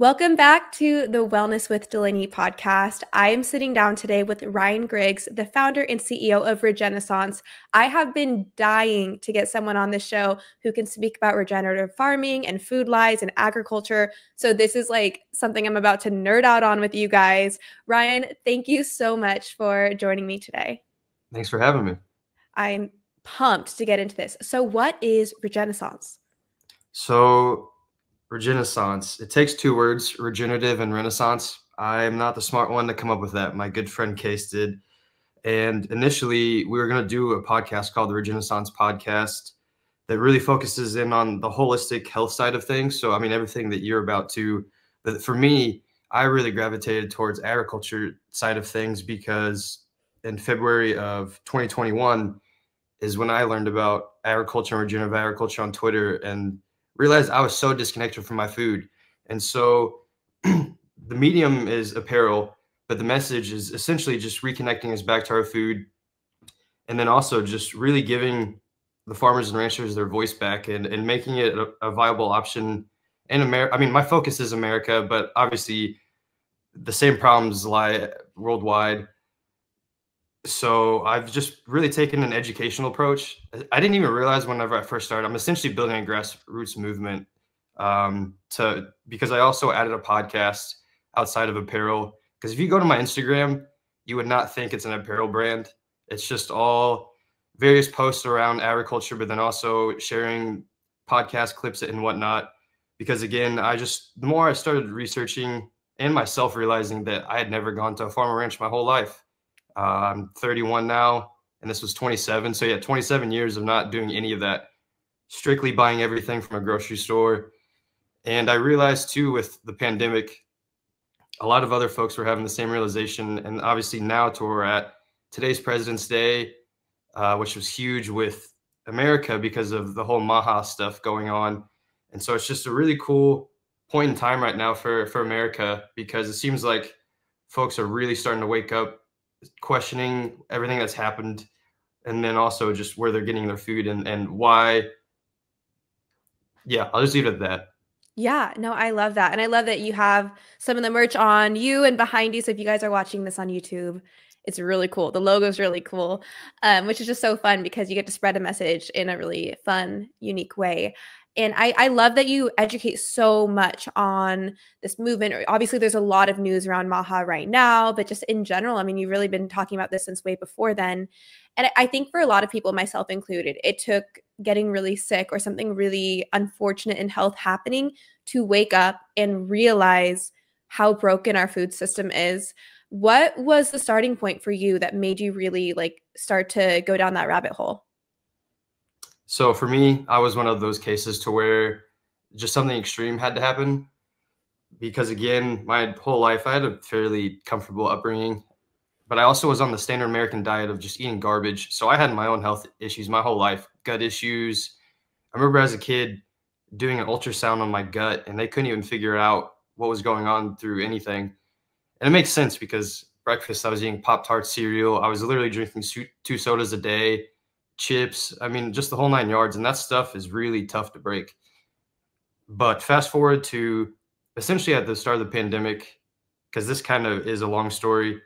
Welcome back to the Wellness with Delaney podcast. I am sitting down today with Ryan Griggs, the founder and CEO of Regenaissance. I have been dying to get someone on this show who can speak about regenerative farming and food lies and agriculture. So this is like something I'm about to nerd out on with you guys. Ryan, thank you so much for joining me today. Thanks for having me. I'm pumped to get into this. So what is Regenaissance? So, Regenaissance, it takes two words, regenerative and renaissance. I'm not the smart one to come up with that. My good friend Case did. And initially, we were going to do a podcast called the Regenaissance Podcast that really focuses in on the holistic health side of things. So, I mean, everything that you're about to, but for me, I really gravitated towards agriculture side of things because in February of 2021 is when I learned about agriculture and regenerative agriculture on Twitter and realized I was so disconnected from my food. And so the medium is apparel, but the message is essentially just reconnecting us back to our food. And then also just really giving the farmers and ranchers their voice back and making it a viable option in America. I mean, my focus is America, but obviously the same problems lie worldwide. So I've just really taken an educational approach. I didn't even realize whenever I first started, I'm essentially building a grassroots movement because I also added a podcast outside of apparel. Because if you go to my Instagram, you would not think it's an apparel brand. It's just all various posts around agriculture, but then also sharing podcast clips and whatnot. Because again, the more I started researching and myself realizing that I had never gone to a farm or ranch my whole life. I'm 31 now, and this was 27. So yeah, 27 years of not doing any of that, strictly buying everything from a grocery store. And I realized too, with the pandemic, a lot of other folks were having the same realization. And obviously now to where we're at, today's President's Day, which was huge with America because of the whole MAHA stuff going on. And so it's just a really cool point in time right now for America, because it seems like folks are really starting to wake up, questioning everything that's happened, and then also just where they're getting their food and why. Yeah, I'll just leave it at that. Yeah, no, I love that. And I love that you have some of the merch on you and behind you. So if you guys are watching this on YouTube, it's really cool. The logo is really cool, which is just so fun because you get to spread a message in a really fun, unique way. And I love that you educate so much on this movement. Obviously, there's a lot of news around MAHA right now, but just in general, I mean, you've really been talking about this since way before then. And I think for a lot of people, myself included, it took getting really sick or something really unfortunate in health happening to wake up and realize how broken our food system is. What was the starting point for you that made you really like start to go down that rabbit hole? So for me, I was one of those cases to where just something extreme had to happen, because again, my whole life I had a fairly comfortable upbringing, but I also was on the standard American diet of just eating garbage. So I had my own health issues my whole life, gut issues. I remember as a kid doing an ultrasound on my gut and they couldn't even figure out what was going on through anything. And it makes sense because breakfast, I was eating Pop-Tart cereal. I was literally drinking 2 sodas a day, chips. I mean, just the whole 9 yards. And that stuff is really tough to break. But fast forward to essentially at the start of the pandemic, because this kind of is a long story.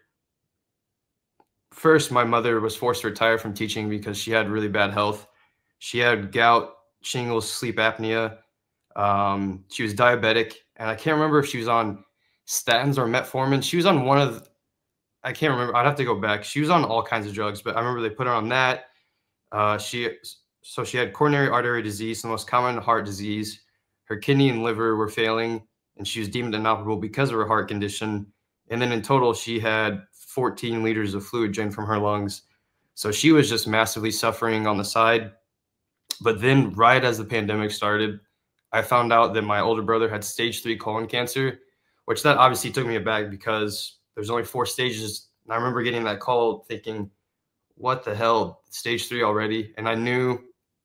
First, my mother was forced to retire from teaching because she had really bad health. She had gout, shingles, sleep apnea. She was diabetic, and I can't remember if she was on statins or metformin. She was on I can't remember. I'd have to go back. She was on all kinds of drugs, but I remember they put her on that. She had coronary artery disease, the most common heart disease. Her kidney and liver were failing, and she was deemed inoperable because of her heart condition. And then in total, she had 14 liters of fluid drained from her lungs. So she was just massively suffering on the side. But then right as the pandemic started, I found out that my older brother had stage 3 colon cancer, which that obviously took me aback because there's only 4 stages. And I remember getting that call thinking, what the hell, stage 3 already? And I knew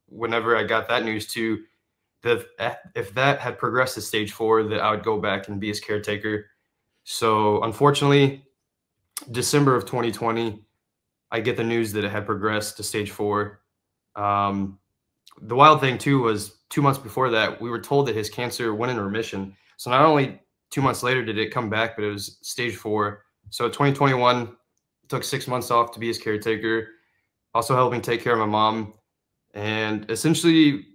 whenever I got that news too, that if that had progressed to stage 4, that I would go back and be his caretaker. So unfortunately, December of 2020, I get the news that it had progressed to stage 4. The wild thing too was 2 months before that, we were told that his cancer went in remission. So not only 2 months later did it come back, but it was stage 4. So 2021, took 6 months off to be his caretaker, also helping take care of my mom, and essentially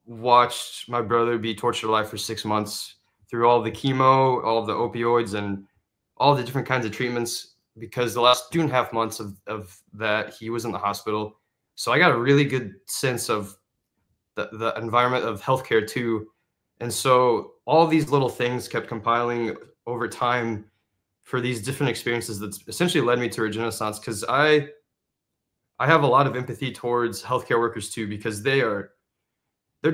watched my brother be tortured alive for 6 months through all the chemo, all the opioids, and all the different kinds of treatments, because the last 2.5 months of that, he was in the hospital. So I got a really good sense of the environment of healthcare too. And so all these little things kept compiling over time for these different experiences that essentially led me to Regenaissance, because I have a lot of empathy towards healthcare workers too, because they're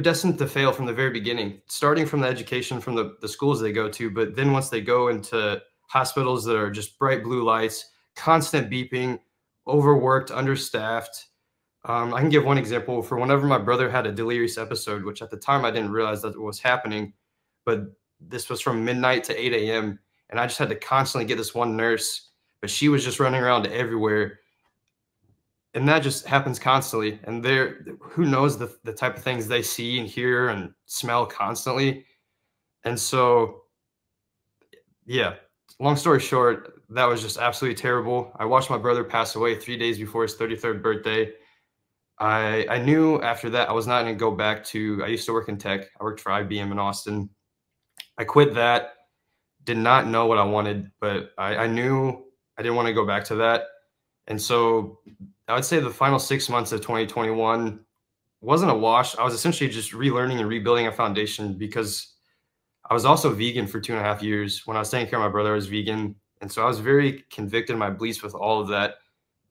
destined to fail from the very beginning, starting from the education from the schools they go to. But then once they go into hospitals that are just bright blue lights, constant beeping, overworked, understaffed. I can give one example. For whenever my brother had a delirious episode, which at the time I didn't realize that it was happening, but this was from midnight to 8 a.m. And I just had to constantly get this one nurse, but she was just running around everywhere. And that just happens constantly. And who knows the type of things they see and hear and smell constantly. And so, yeah, long story short, that was just absolutely terrible. I watched my brother pass away 3 days before his 33rd birthday. I knew after that I was not going to go back to, I used to work in tech. I worked for IBM in Austin. I quit that, did not know what I wanted, but I knew I didn't want to go back to that. And so I would say the final 6 months of 2021 wasn't a wash. I was essentially just relearning and rebuilding a foundation, because I was also vegan for 2.5 years. When I was taking care of my brother, I was vegan. And so I was very convicted in my beliefs with all of that.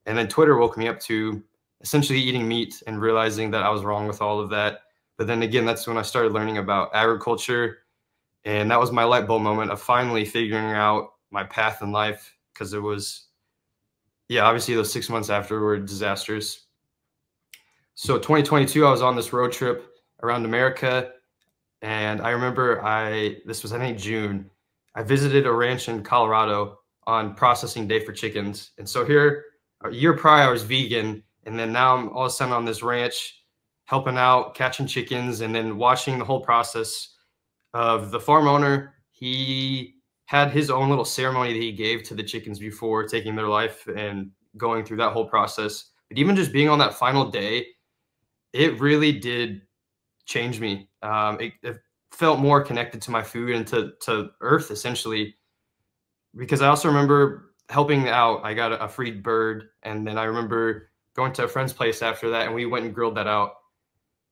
And then Twitter woke me up to essentially eating meat and realizing that I was wrong with all of that. But then again, that's when I started learning about agriculture. And that was my light bulb moment of finally figuring out my path in life, because it was, yeah, obviously those 6 months after were disastrous. So 2022, I was on this road trip around America. And I remember this was, I think, June. I visited a ranch in Colorado on processing day for chickens. And so here, a year prior, I was vegan. And then now I'm all of a sudden on this ranch, helping out, catching chickens, and then watching the whole process of the farm owner. He had his own little ceremony that he gave to the chickens before taking their life and going through that whole process. But even just being on that final day, it really did change me. It felt more connected to my food and to earth, essentially, because I also remember helping out. I got a free bird, and then I remember going to a friend's place after that, and we went and grilled that out.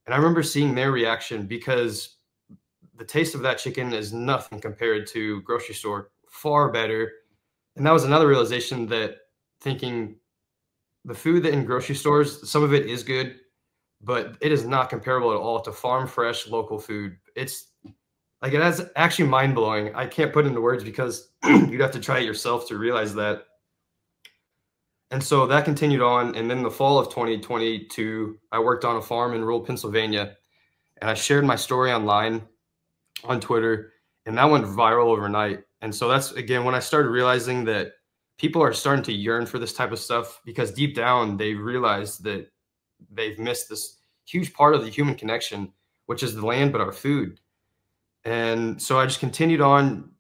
And I remember seeing their reaction, because the taste of that chicken is nothing compared to grocery store, far better. And that was another realization, that thinking the food that in grocery stores, some of it is good, but it is not comparable at all to farm fresh local food. It's like, that's actually mind blowing. I can't put into words, because you'd have to try it yourself to realize that. And so that continued on. And then the fall of 2022, I worked on a farm in rural Pennsylvania, and I shared my story online on Twitter, and that went viral overnight. And so that's, again, when I started realizing that people are starting to yearn for this type of stuff, because deep down they realize that they've missed this huge part of the human connection, which is the land, but our food. And so I just continued on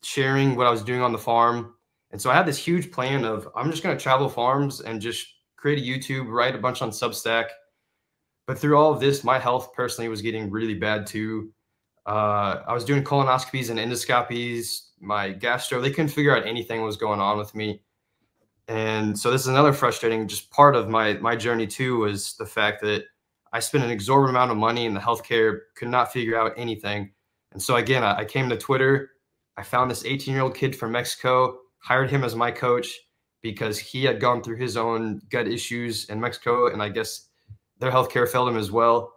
sharing what I was doing on the farm. And so I had this huge plan of, I'm just going to travel farms and just create a YouTube, write a bunch on Substack. But through all of this, my health personally was getting really bad too. I was doing colonoscopies and endoscopies. My gastro, they couldn't figure out anything was going on with me. And so this is another frustrating just part of my journey too, was the fact that I spent an exorbitant amount of money in the healthcare, could not figure out anything. And so again, I came to Twitter. I found this 18-year-old kid from Mexico, hired him as my coach, because he had gone through his own gut issues in Mexico, and I guess their healthcare failed him as well.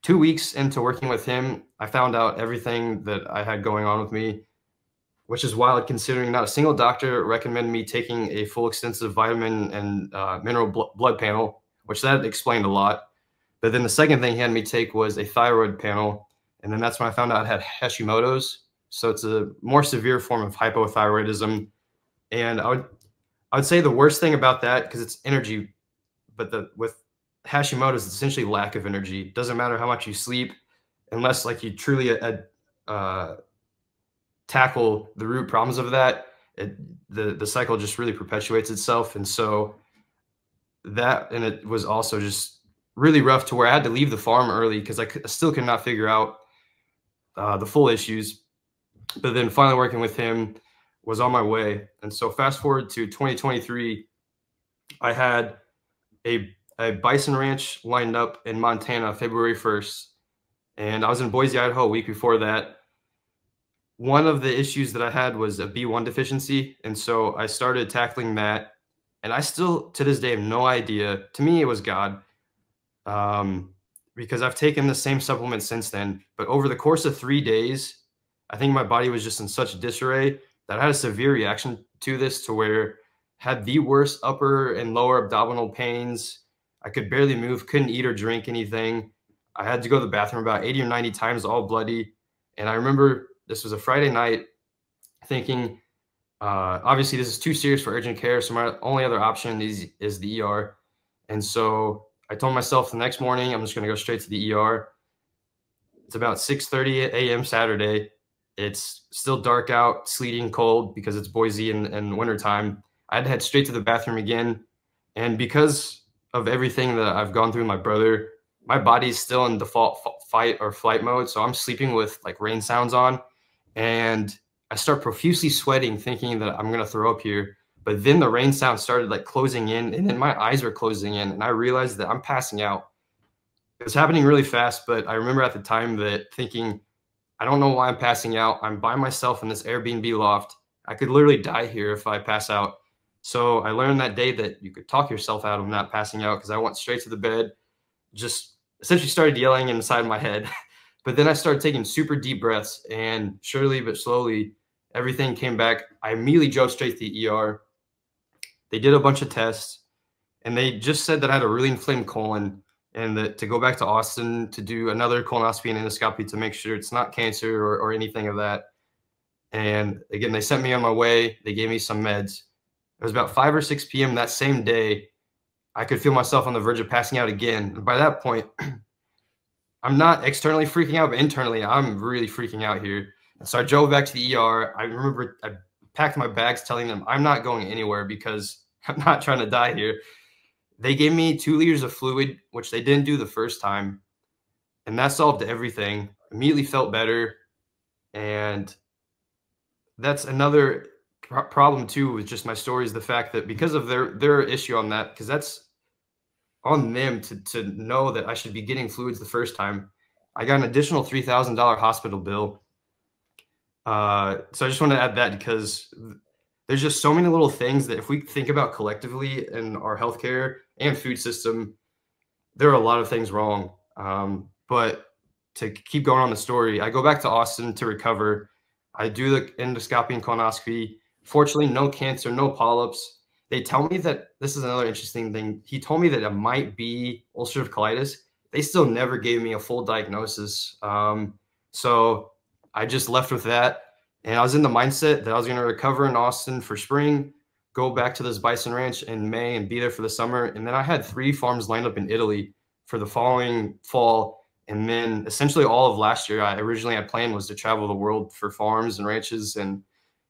2 weeks into working with him, I found out everything that I had going on with me, which is wild, considering not a single doctor recommended me taking a full extensive vitamin and mineral blood panel, which that explained a lot. But then the second thing he had me take was a thyroid panel. And then that's when I found out I had Hashimoto's. So it's a more severe form of hypothyroidism. And I would say the worst thing about that, because it's energy, but with Hashimoto's, it's essentially lack of energy. It doesn't matter how much you sleep, unless like you truly tackle the root problems of that, the cycle just really perpetuates itself. And so and it was also just really rough to where I had to leave the farm early because I still could not figure out the full issues. But then finally working with him was on my way. And so fast forward to 2023, I had a bison ranch lined up in Montana February 1st, and I was in Boise, Idaho a week before that. One of the issues that I had was a B1 deficiency, and so I started tackling that, and I still, to this day, have no idea. To me, it was God, because I've taken the same supplement since then, but over the course of 3 days, I think my body was just in such disarray that I had a severe reaction to this, to where had the worst upper and lower abdominal pains. I could barely move, couldn't eat or drink anything. I had to go to the bathroom about 80 or 90 times, all bloody. And I remember this was a Friday night, thinking, obviously this is too serious for urgent care, so my only other option is the ER. And so I told myself the next morning, I'm just going to go straight to the ER. It's about 6:30 a.m. Saturday. It's still dark out, sleeting, cold, because it's Boise in wintertime. I had to head straight to the bathroom again. And because of everything that I've gone through with my brother, my body's still in default fight or flight mode. So I'm sleeping with like rain sounds on, and I start profusely sweating, thinking that I'm going to throw up here. But then the rain sound started like closing in, and then my eyes were closing in, and I realized that I'm passing out. It was happening really fast, but I remember at the time that thinking, I don't know why I'm passing out. I'm by myself in this Airbnb loft. I could literally die here if I pass out. So I learned that day that you could talk yourself out of not passing out, because I went straight to the bed, just essentially started yelling inside my head. But then I started taking super deep breaths, and surely but slowly, everything came back. I immediately drove straight to the ER. They did a bunch of tests, and they just said that I had a really inflamed colon, and that to go back to Austin to do another colonoscopy and endoscopy to make sure it's not cancer or anything of that. And again, they sent me on my way. They gave me some meds. It was about 5 or 6 p.m. that same day. I could feel myself on the verge of passing out again. And by that point, I'm not externally freaking out, but internally, I'm really freaking out here. And so I drove back to the ER. I remember I packed my bags, telling them I'm not going anywhere because I'm not trying to die here. They gave me 2 liters of fluid, which they didn't do the first time. And that solved everything. Immediately felt better. And that's another problem too with just my story, is the fact that because of their issue on that, because that's on them to know that I should be getting fluids the first time, I got an additional $3,000 hospital bill. So I just want to add that, because there's just so many little things that if we think about collectively in our healthcare and food system, there are a lot of things wrong. But to keep going on the story, I go back to Austin to recover. I do the endoscopy and colonoscopy. Fortunately, no cancer, no polyps. They tell me that, this is another interesting thing, he told me that it might be ulcerative colitis. They still never gave me a full diagnosis. So I just left with that. And I was in the mindset that I was going to recover in Austin for spring, go back to this bison ranch in May and be there for the summer. And then I had 3 farms lined up in Italy for the following fall. And then essentially all of last year, I originally had planned was to travel the world for farms and ranches. And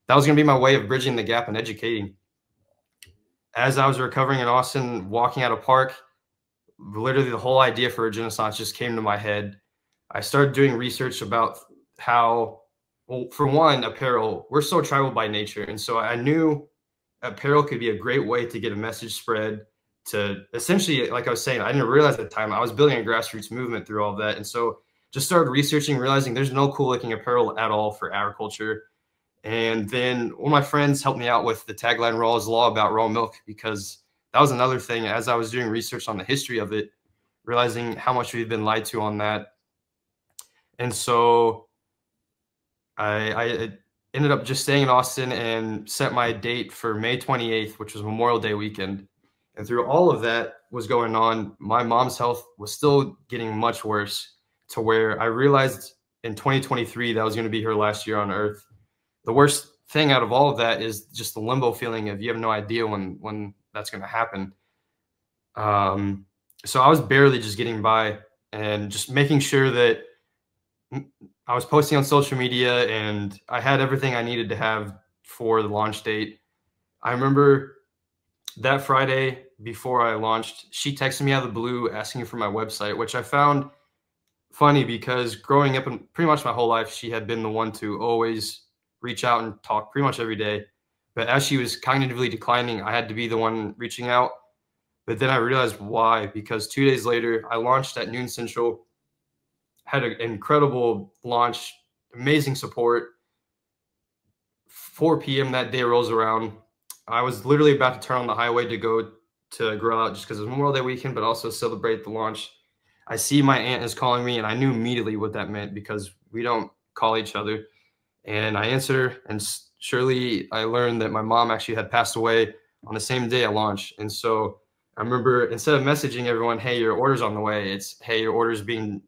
that was going to be my way of bridging the gap and educating. As I was recovering in Austin, walking out of park, literally the whole idea for Regenaissance just came to my head. I started doing research about how, well, for one, apparel, we're so tribal by nature. And so I knew apparel could be a great way to get a message spread, to essentially, like I was saying, I didn't realize at the time I was building a grassroots movement through all of that. And so just started researching, realizing there's no cool looking apparel at all for agriculture. And then one of my friends helped me out with the tagline, Raw is Law, about raw milk, because that was another thing. As I was doing research on the history of it, realizing how much we've been lied to on that. And so I ended up just staying in Austin and set my date for May 28th, which was Memorial Day weekend. And through all of that was going on, my mom's health was still getting much worse, to where I realized in 2023 that was going to be her last year on Earth. The worst thing out of all of that is just the limbo feeling of you have no idea when that's going to happen. So I was barely just getting by and just making sure that I was posting on social media and I had everything I needed to have for the launch date. I remember that Friday before I launched, she texted me out of the blue asking for my website, which I found funny because growing up and pretty much my whole life, she had been the one to always reach out and talk pretty much every day. But as she was cognitively declining, I had to be the one reaching out. But then I realized why, because 2 days later, I launched at noon central, had an incredible launch, amazing support. 4 p.m. that day rolls around. I was literally about to turn on the highway to go to grill out just because it was Memorial Day weekend, but also celebrate the launch. I see my aunt is calling me, and I knew immediately what that meant because we don't call each other. And I answered her, and surely I learned that my mom actually had passed away on the same day I launched. And so I remember instead of messaging everyone, "Hey, your order's on the way," it's, "Hey, your order's being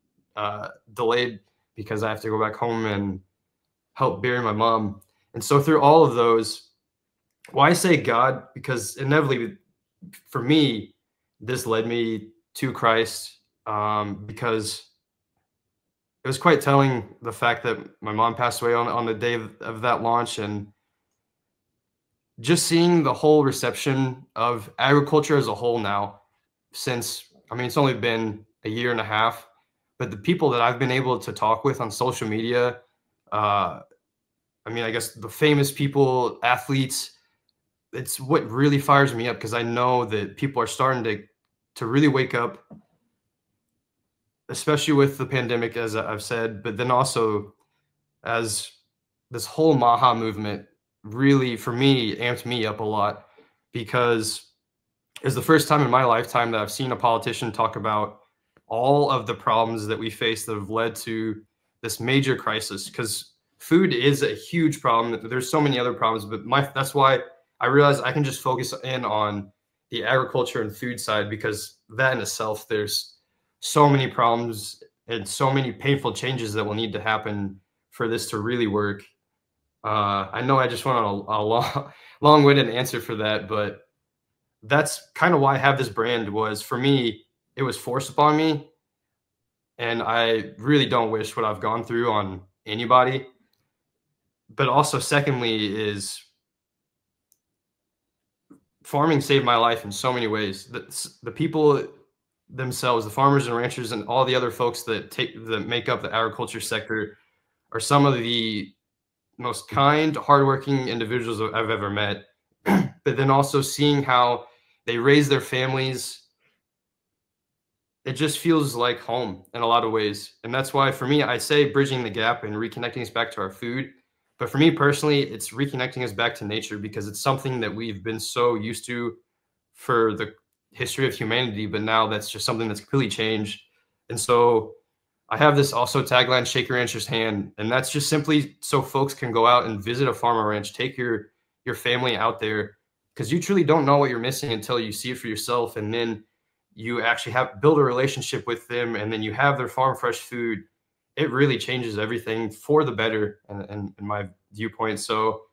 delayed because I have to go back home and help bury my mom." And so through all of those, why I say God, because inevitably for me, this led me to Christ, because it was quite telling the fact that my mom passed away on the day of that launch, and just seeing the whole reception of agriculture as a whole now, since, I mean, it's only been a year and a half, but the people that I've been able to talk with on social media, uh, I mean, I guess the famous people, athletes, it's what really fires me up because I know that people are starting to really wake up, especially with the pandemic, as I've said, but then also as this whole MAHA movement really, for me, amped me up a lot because it's the first time in my lifetime that I've seen a politician talk about all of the problems that we face that have led to this major crisis. Because food is a huge problem. There's so many other problems, but that's why I realized I can just focus in on the agriculture and food side, because that in itself, there's so many problems and so many painful changes that will need to happen for this to really work. I know I just went on a long-winded answer for that, but that's kind of why I have this brand. Was for me, it was forced upon me, and I really don't wish what I've gone through on anybody. But also, secondly, is farming saved my life in so many ways. The people themselves, the farmers and ranchers, and all the other folks that make up the agriculture sector, are some of the most kind, hardworking individuals I've ever met. But then also seeing how they raise their families, it just feels like home in a lot of ways. And that's why for me, I say bridging the gap and reconnecting us back to our food. But for me personally, it's reconnecting us back to nature, because it's something that we've been so used to for the history of humanity, but now that's just something that's completely changed. And so I have this also tagline, "Shake your rancher's hand," and that's just simply so folks can go out and visit a farm or ranch, take your family out there, because you truly don't know what you're missing until you see it for yourself, and then you actually have build a relationship with them, and then you have their farm fresh food. It really changes everything for the better, in my viewpoint. So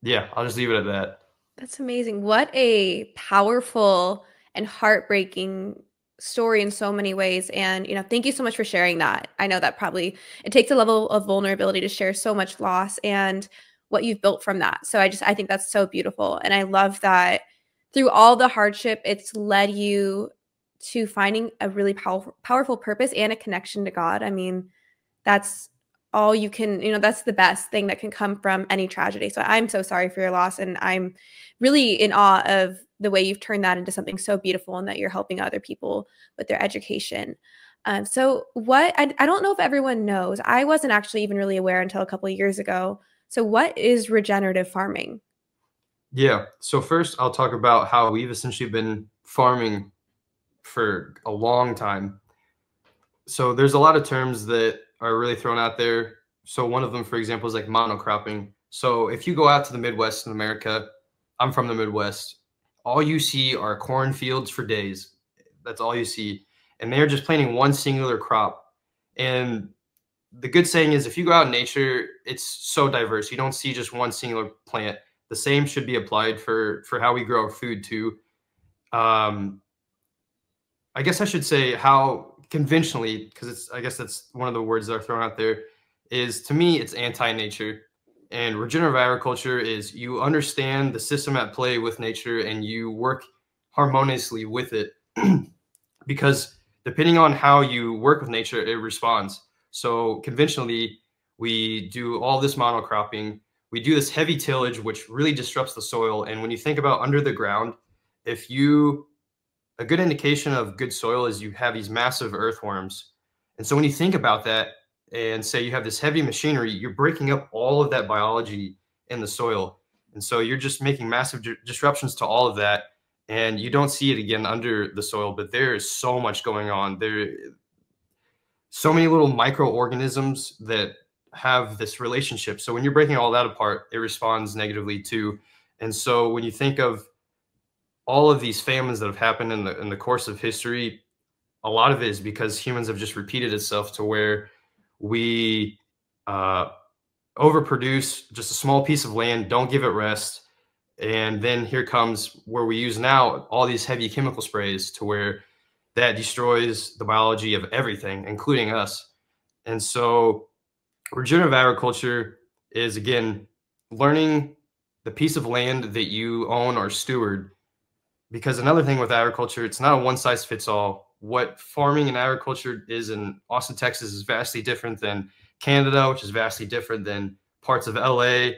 yeah, I'll just leave it at that. That's amazing. What a powerful and heartbreaking story in so many ways. And, thank you so much for sharing that. I know that probably it takes a level of vulnerability to share so much loss and what you've built from that. So I think that's so beautiful. And I love that through all the hardship, it's led you to finding a really powerful purpose and a connection to God. I mean, that's all you can, that's the best thing that can come from any tragedy. So I'm so sorry for your loss. And I'm really in awe of the way you've turned that into something so beautiful, and that you're helping other people with their education. So what, I don't know if everyone knows, I wasn't actually even really aware until a couple of years ago. So what is regenerative farming? Yeah. So first, I'll talk about how we've essentially been farming for a long time. So there's a lot of terms that are really thrown out there. So one of them, for example, is like monocropping. So if you go out to the Midwest in America, I'm from the Midwest, all you see are cornfields for days. That's all you see. And they're just planting one singular crop. And the good saying is, if you go out in nature, it's so diverse. You don't see just one singular plant. The same should be applied for how we grow our food too. Um, I guess I should say how conventionally, because I guess that's one of the words that are thrown out there. is, to me, it's anti-nature. And regenerative agriculture is you understand the system at play with nature and you work harmoniously with it. Because depending on how you work with nature, it responds. So conventionally, we do all this monocropping. We do this heavy tillage, which really disrupts the soil. And when you think about under the ground, a good indication of good soil is you have these massive earthworms. And so when you think about that and say you have this heavy machinery, you're breaking up all of that biology in the soil. And so you're just making massive disruptions to all of that. And you don't see it again under the soil, but there is so much going on. There so many little microorganisms that have this relationship. So when you're breaking all that apart, it responds negatively too. And so when you think of all of these famines that have happened in the course of history, a lot of it is because humans have just repeated itself to where we overproduce just a small piece of land, don't give it rest. And then here comes where we use now all these heavy chemical sprays to where that destroys the biology of everything, including us. And so regenerative agriculture is, again, learning the piece of land that you own or steward. Because another thing with agriculture, it's not a one size fits all. What farming and agriculture is in Austin, Texas is vastly different than Canada, which is vastly different than parts of LA.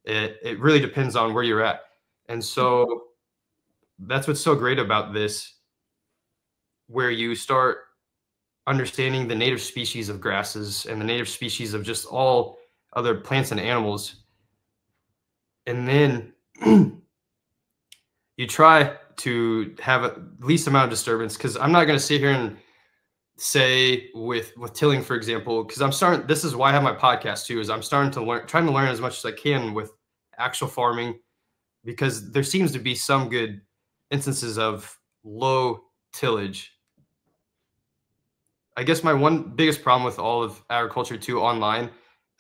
It really depends on where you're at. And so that's what's so great about this, where you start understanding the native species of grasses and the native species of just all other plants and animals. And then you try to have a least amount of disturbance, because I'm not going to sit here and say with tilling, for example, because this is why I have my podcast too, is I'm trying to learn as much as I can with actual farming, because there seems to be some good instances of low tillage. I guess my one biggest problem with all of agriculture too online,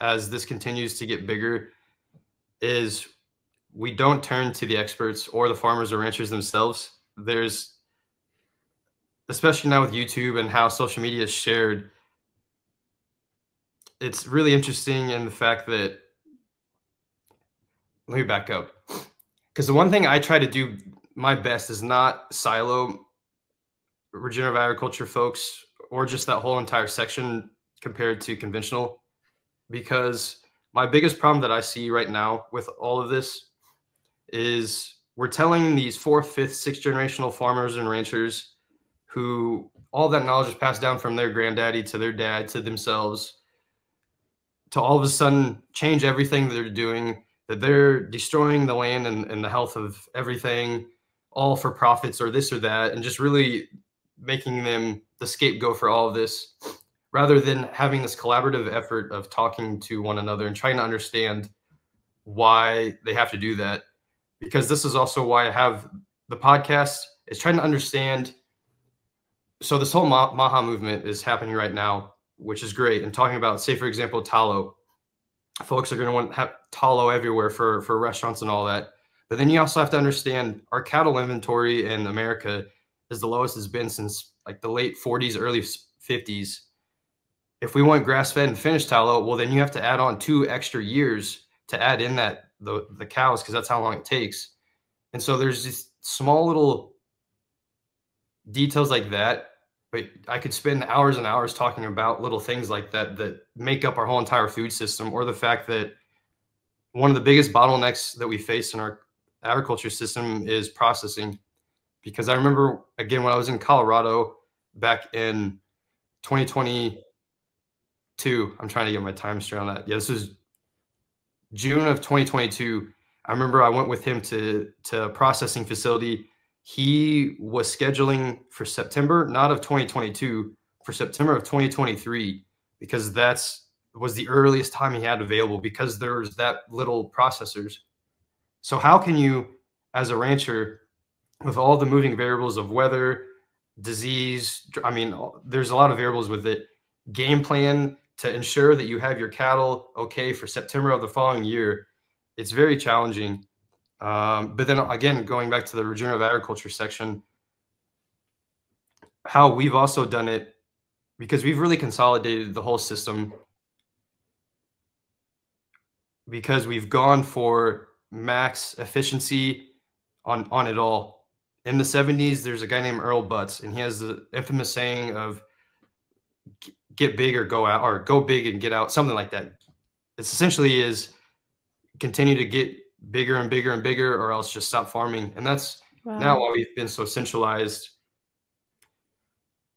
as this continues to get bigger, is we don't turn to the experts or the farmers or ranchers themselves. There's, especially now with YouTube and how social media is shared, it's really interesting in the fact that, let me back up. Because the one thing I try to do my best is not silo regenerative agriculture folks or just that whole entire section compared to conventional. Because my biggest problem that I see right now with all of this is we're telling these 4th, 5th, 6th generational farmers and ranchers who all that knowledge is passed down from their granddaddy to their dad to themselves, to all of a sudden change everything that they're doing, that they're destroying the land and the health of everything, all for profits or this or that, and just really making them the scapegoat for all of this, rather than having this collaborative effort of talking to one another and trying to understand why they have to do that. Because this is also why I have the podcast, is trying to understand. So this whole MAHA movement is happening right now, which is great. And talking about, say, for example, tallow. Folks are going to want to have tallow everywhere for restaurants and all that. But then you also have to understand our cattle inventory in America is the lowest it's been since like the late 40s, early 50s. If we want grass-fed and finished tallow, well, then you have to add on 2 extra years to add in that the cows, because that's how long it takes. And so there's these small little details like that, but I could spend hours and hours talking about little things like that that make up our whole entire food system, or the fact that one of the biggest bottlenecks that we face in our agriculture system is processing. Because I remember, again, when I was in Colorado back in 2022, I'm trying to get my time straight on that. Yeah, this was June of 2022. I remember I went with him to a processing facility. He was scheduling for September, not of 2022, for September of 2023, because was the earliest time he had available, because there was that little processors. So how can you, as a rancher, with all the moving variables of weather, disease, I mean, there's a lot of variables with it, game plan to ensure that you have your cattle okay for September of the following year? It's very challenging. But then again, going back to the regenerative agriculture section, how we've also done it, because we've really consolidated the whole system. because we've gone for max efficiency on it all. In the 70s, there's a guy named Earl Butz, and he has the infamous saying of get big or go out, or go big and get out, something like that. It's essentially is continue to get bigger and bigger and bigger, or else just stop farming. And that's now why we've been so centralized.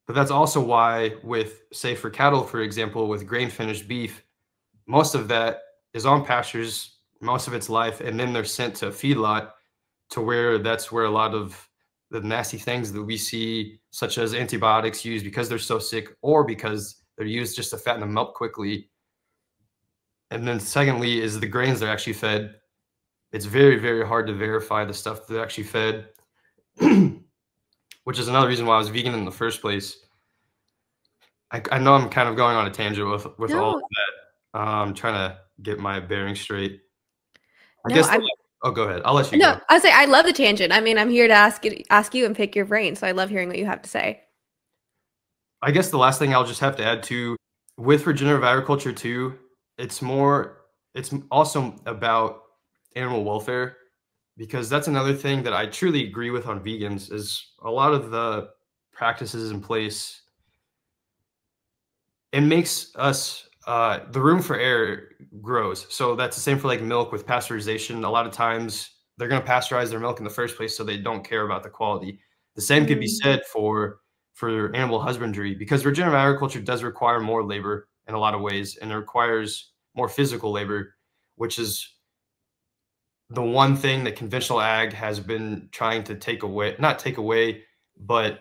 But that's also why with, say, for cattle, for example, with grain finished beef, most of that is on pastures most of its life, and then they're sent to a feedlot, to where that's where a lot of the nasty things that we see, such as antibiotics, used because they're so sick, or because they're used just to fatten them up quickly. And then secondly is the grains they're actually fed. It's very, very hard to verify the stuff they're actually fed, which is another reason why I was vegan in the first place. I know I'm kind of going on a tangent with all of that. I'm trying to get my bearings straight. Oh, go ahead. I'll let you go. I say I love the tangent. I mean, I'm here to ask you and pick your brain. So I love hearing what you have to say. I guess the last thing I'll just have to add to, with regenerative agriculture too, it's also about animal welfare, because that's another thing that I truly agree with on vegans, is a lot of the practices in place. It makes us, the room for error grows. So that's the same for like milk with pasteurization. A lot of times they're going to pasteurize their milk in the first place, so they don't care about the quality. The same could be said for animal husbandry, because regenerative agriculture does require more labor in a lot of ways, and it requires more physical labor, which is the one thing that conventional ag has been trying to not take away, but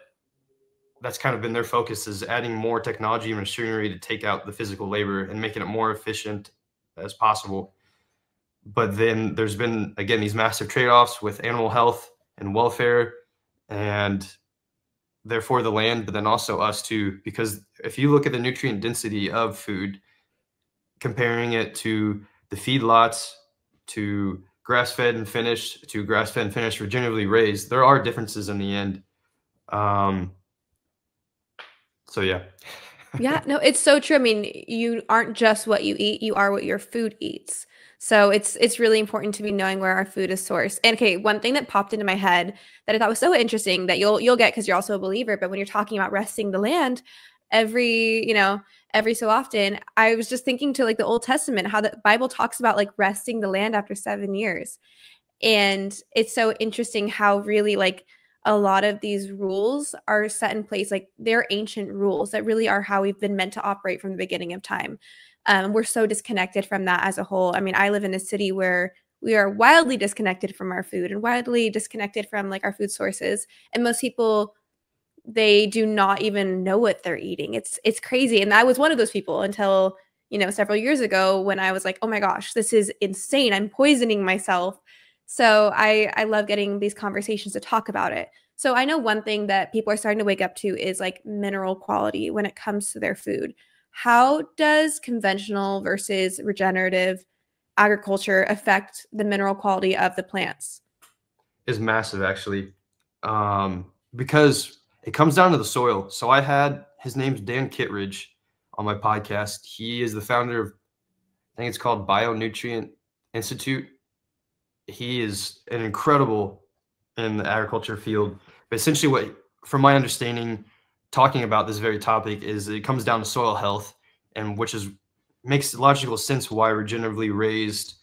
that's kind of been their focus, is adding more technology and machinery to take out the physical labor and making it more efficient as possible. But then there's been, again, these massive trade-offs with animal health and welfare, and therefore the land, but then also us too. Because if you look at the nutrient density of food, comparing it to the feedlots, to grass-fed and finished, to grass-fed and finished regeneratively raised, there are differences in the end. So yeah. Yeah, no, it's so true. I mean, you aren't just what you eat, you are what your food eats. So it's really important to be knowing where our food is sourced. And okay, one thing that popped into my head that I thought was so interesting that you'll get because you're also a believer, but when you're talking about resting the land, every so often, I was just thinking to like the Old Testament, how the Bible talks about like resting the land after 7 years. And it's so interesting how really like a lot of these rules are set in place, like they're ancient rules that really are how we've been meant to operate from the beginning of time. We're so disconnected from that as a whole. I mean, I live in a city where we are wildly disconnected from our food and wildly disconnected from like our food sources. And most people, they do not even know what they're eating. It's crazy. And I was one of those people until, several years ago when I was like, oh my gosh, this is insane. I'm poisoning myself. So I love getting these conversations to talk about it. So I know one thing that people are starting to wake up to is like mineral quality when it comes to their food. How does conventional versus regenerative agriculture affect the mineral quality of the plants? Is massive, actually, because it comes down to the soil. So his name's Dan Kittredge on my podcast. He is the founder of, I think it's called Bionutrient Institute. He is an incredible in the agriculture field. But essentially from my understanding, talking about this very topic, is it comes down to soil health, and makes logical sense why regeneratively raised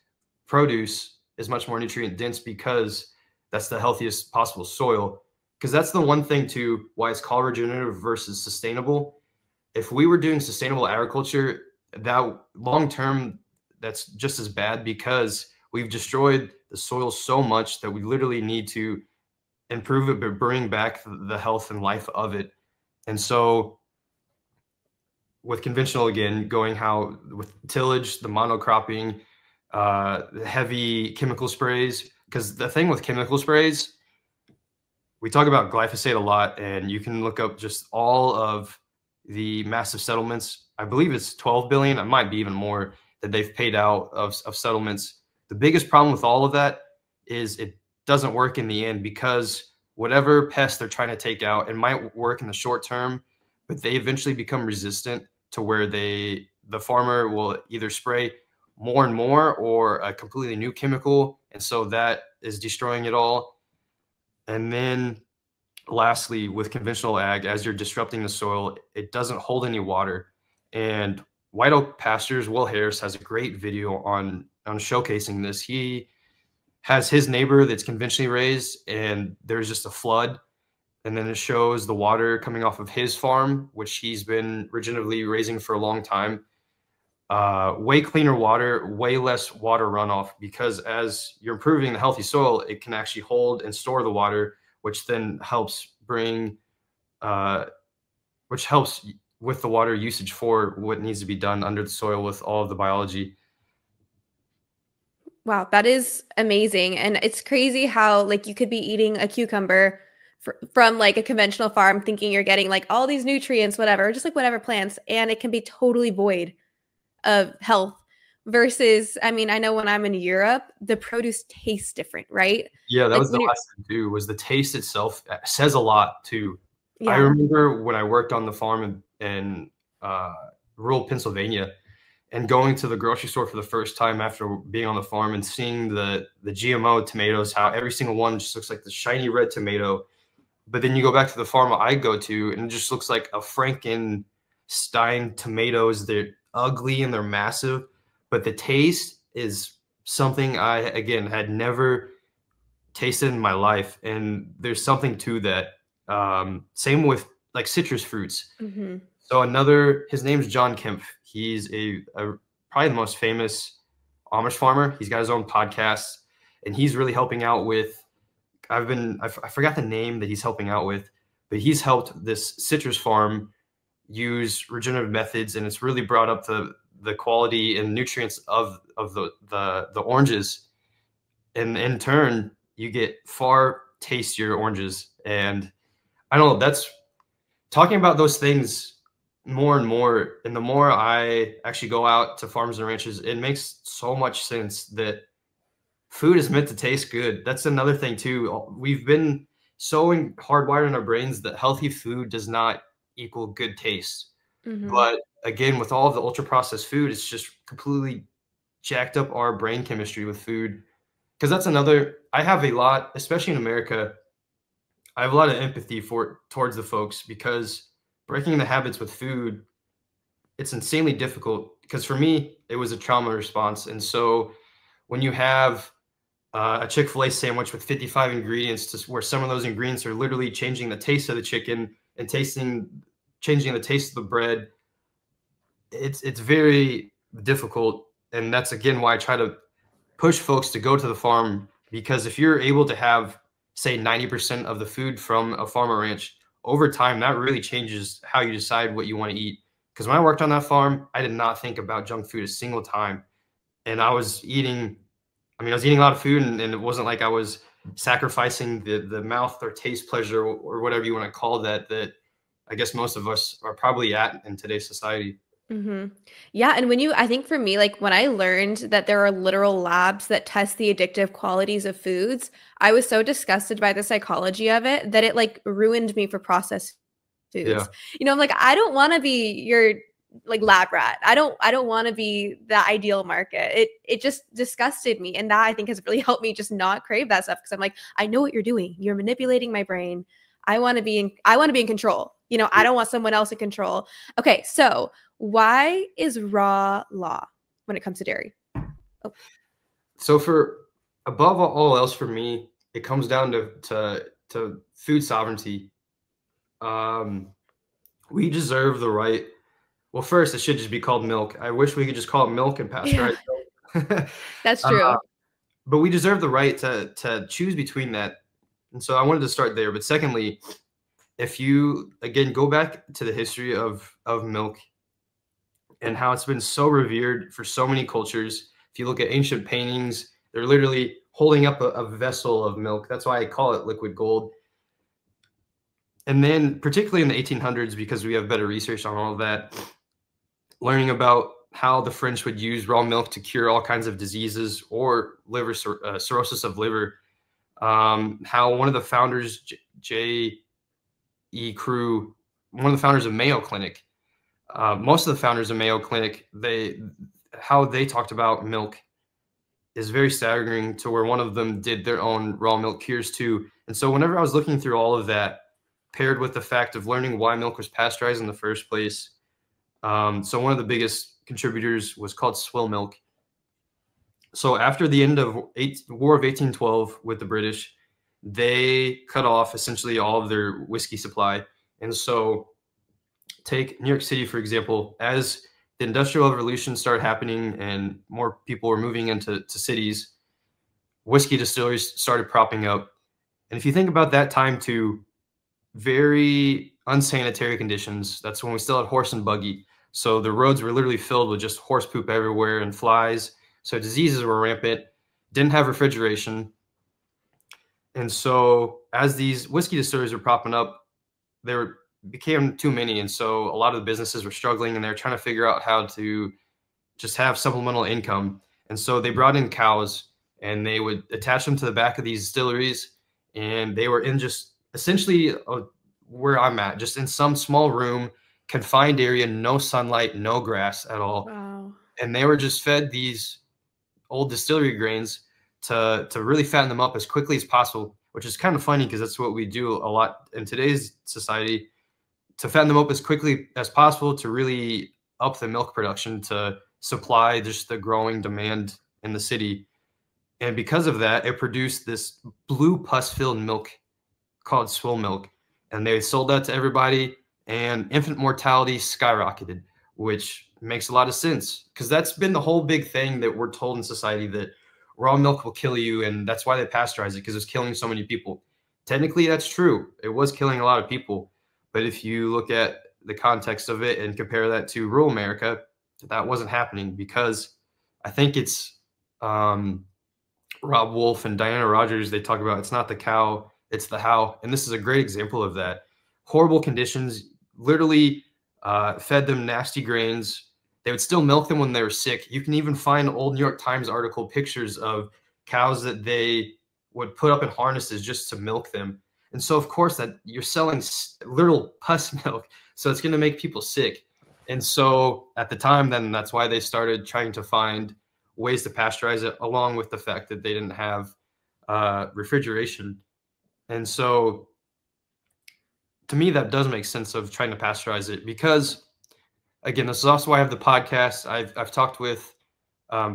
produce is much more nutrient dense, because that's the healthiest possible soil. Because that's the one thing too, why it's called regenerative versus sustainable. If we were doing sustainable agriculture, that long term, that's just as bad, because we've destroyed the soil so much that we literally need to improve it, but bring back the health and life of it. And so with conventional, again, with tillage, the monocropping, the heavy chemical sprays, because the thing with chemical sprays, we talk about glyphosate a lot, and you can look up just all of the massive settlements. I believe it's 12 billion, it might be even more, that they've paid out of settlements. The biggest problem with all of that is it doesn't work in the end, because whatever pest they're trying to take out, it might work in the short term, but they eventually become resistant to where the farmer will either spray more and more, or a completely new chemical, and so that is destroying it all. And then lastly, with conventional ag, as you're disrupting the soil, it doesn't hold any water. And White Oak Pastures, Will Harris has a great video on showcasing this. He has his neighbor that's conventionally raised, and there's just a flood, and then it shows the water coming off of his farm, which he's been regeneratively raising for a long time. Way cleaner water, way less water runoff, because as you're improving the healthy soil, it can actually hold and store the water, which then helps bring, which helps with the water usage for what needs to be done under the soil with all of the biology. Wow, that is amazing. And it's crazy how like you could be eating a cucumber from like a conventional farm thinking you're getting like all these nutrients, whatever, just like whatever plants, and it can be totally void of health versus, I mean, I know when I'm in Europe, the produce tastes different, right? Yeah, that Like was the when you're, last thing too, was the taste itself says a lot too. I yeah. remember when I worked on the farm in rural Pennsylvania, and going to the grocery store for the first time after being on the farm and seeing the GMO tomatoes, how every single one just looks like the shiny red tomato. But then you go back to the farm I go to, and it just looks like a Frankenstein tomatoes. They're ugly and they're massive, but the taste is something I, again, had never tasted in my life. And there's something to that. Same with like citrus fruits. Hmm. So his name's John Kemp. He's probably the most famous Amish farmer. He's got his own podcast, and he's really helping out with. I forgot the name that he's helping out with, but he's helped this citrus farm use regenerative methods, and it's really brought up the quality and nutrients of the oranges, and in turn you get far tastier oranges. And I don't know, that's talking about those things more and more, and the more I actually go out to farms and ranches, it makes so much sense that food is meant to taste good. That's another thing too. We've been so hardwired in our brains that healthy food does not equal good taste. Hmm. But again, with all of the ultra processed food, it's just completely jacked up our brain chemistry with food. Because that's another, I have a lot, especially in America, I have a lot of empathy towards the folks, because breaking the habits with food, it's insanely difficult. Because for me, it was a trauma response. And so when you have a Chick-fil-A sandwich with 55 ingredients, to where some of those ingredients are literally changing the taste of the chicken and changing the taste of the bread, it's very difficult. And that's again why I try to push folks to go to the farm, because if you're able to have, say, 90% of the food from a farm or ranch, over time, that really changes how you decide what you want to eat. Because when I worked on that farm, I did not think about junk food a single time. And I was eating a lot of food, and it wasn't like I was sacrificing the mouth or taste pleasure or whatever you want to call that I guess most of us are probably at in today's society. Hmm. Yeah, and I think for me, like when I learned that there are literal labs that test the addictive qualities of foods, I was so disgusted by the psychology of it that it like ruined me for processed Yeah. foods. I'm like, I don't want to be your like lab rat. I don't want to be the ideal market. It just disgusted me, and that I think has really helped me just not crave that stuff, because I'm like, I know what you're doing. You're manipulating my brain. I want to be in control. I don't want someone else in control. Okay, so why is raw law when it comes to dairy? Oh. So for above all else, for me, it comes down to food sovereignty. Um, we deserve the right. Well, first, it should just be called milk. I wish we could just call it milk and Yeah, pasteurized milk. that's uh, true. but we deserve the right to choose between that. And so I wanted to start there. But secondly, if you again go back to the history of milk and how it's been so revered for so many cultures, if you look at ancient paintings, they're literally holding up a vessel of milk. That's why I call it liquid gold. And then, particularly in the 1800s, because we have better research on all of that, learning about how the French would use raw milk to cure all kinds of diseases or cirrhosis of liver. How one of the founders, J. E. Crew, one of the founders of Mayo Clinic, most of the founders of Mayo Clinic, how they talked about milk is very staggering, to where one of them did their own raw milk cures too. And so whenever I was looking through all of that, paired with the fact of learning why milk was pasteurized in the first place, so one of the biggest contributors was called swill milk. So after the end of War of 1812 with the British, they cut off essentially all of their whiskey supply. And so take New York City, for example, as the Industrial Revolution started happening and more people were moving into cities, whiskey distilleries started propping up. And if you think about that time too, very unsanitary conditions. That's when we still had horse and buggy. So the roads were literally filled with just horse poop everywhere and flies. So diseases were rampant, didn't have refrigeration. And so as these whiskey distilleries were propping up, there became too many. And so a lot of the businesses were struggling, and they're trying to figure out how to just have supplemental income. And so they brought in cows, and they would attach them to the back of these distilleries. And they were in just essentially where I'm at, just in some small room, confined area, no sunlight, no grass at all. Wow. And they were just fed these old distillery grains to really fatten them up as quickly as possible, which is kind of funny because that's what we do a lot in today's society, to fatten them up as quickly as possible to really up the milk production to supply just the growing demand in the city. And because of that, it produced this blue pus-filled milk called swill milk. And they sold that to everybody, and infant mortality skyrocketed, which makes a lot of sense because that's been the whole big thing that we're told in society, that raw milk will kill you, and that's why they pasteurize it, because it's killing so many people. Technically, that's true. It was killing a lot of people. But if you look at the context of it and compare that to rural America, that wasn't happening, because I think it's Rob Wolf and Diana Rogers, they talk about it's not the cow, it's the how. And this is a great example of that. Horrible conditions, literally fed them nasty grains. They would still milk them when they were sick. You can even find old New York Times article pictures of cows that they would put up in harnesses just to milk them. And so, of course, that you're selling literal pus milk. So it's going to make people sick. And so at the time, then that's why they started trying to find ways to pasteurize it, along with the fact that they didn't have refrigeration. And so to me, that does make sense of trying to pasteurize it, because, again, this is also why I have the podcast. I've talked with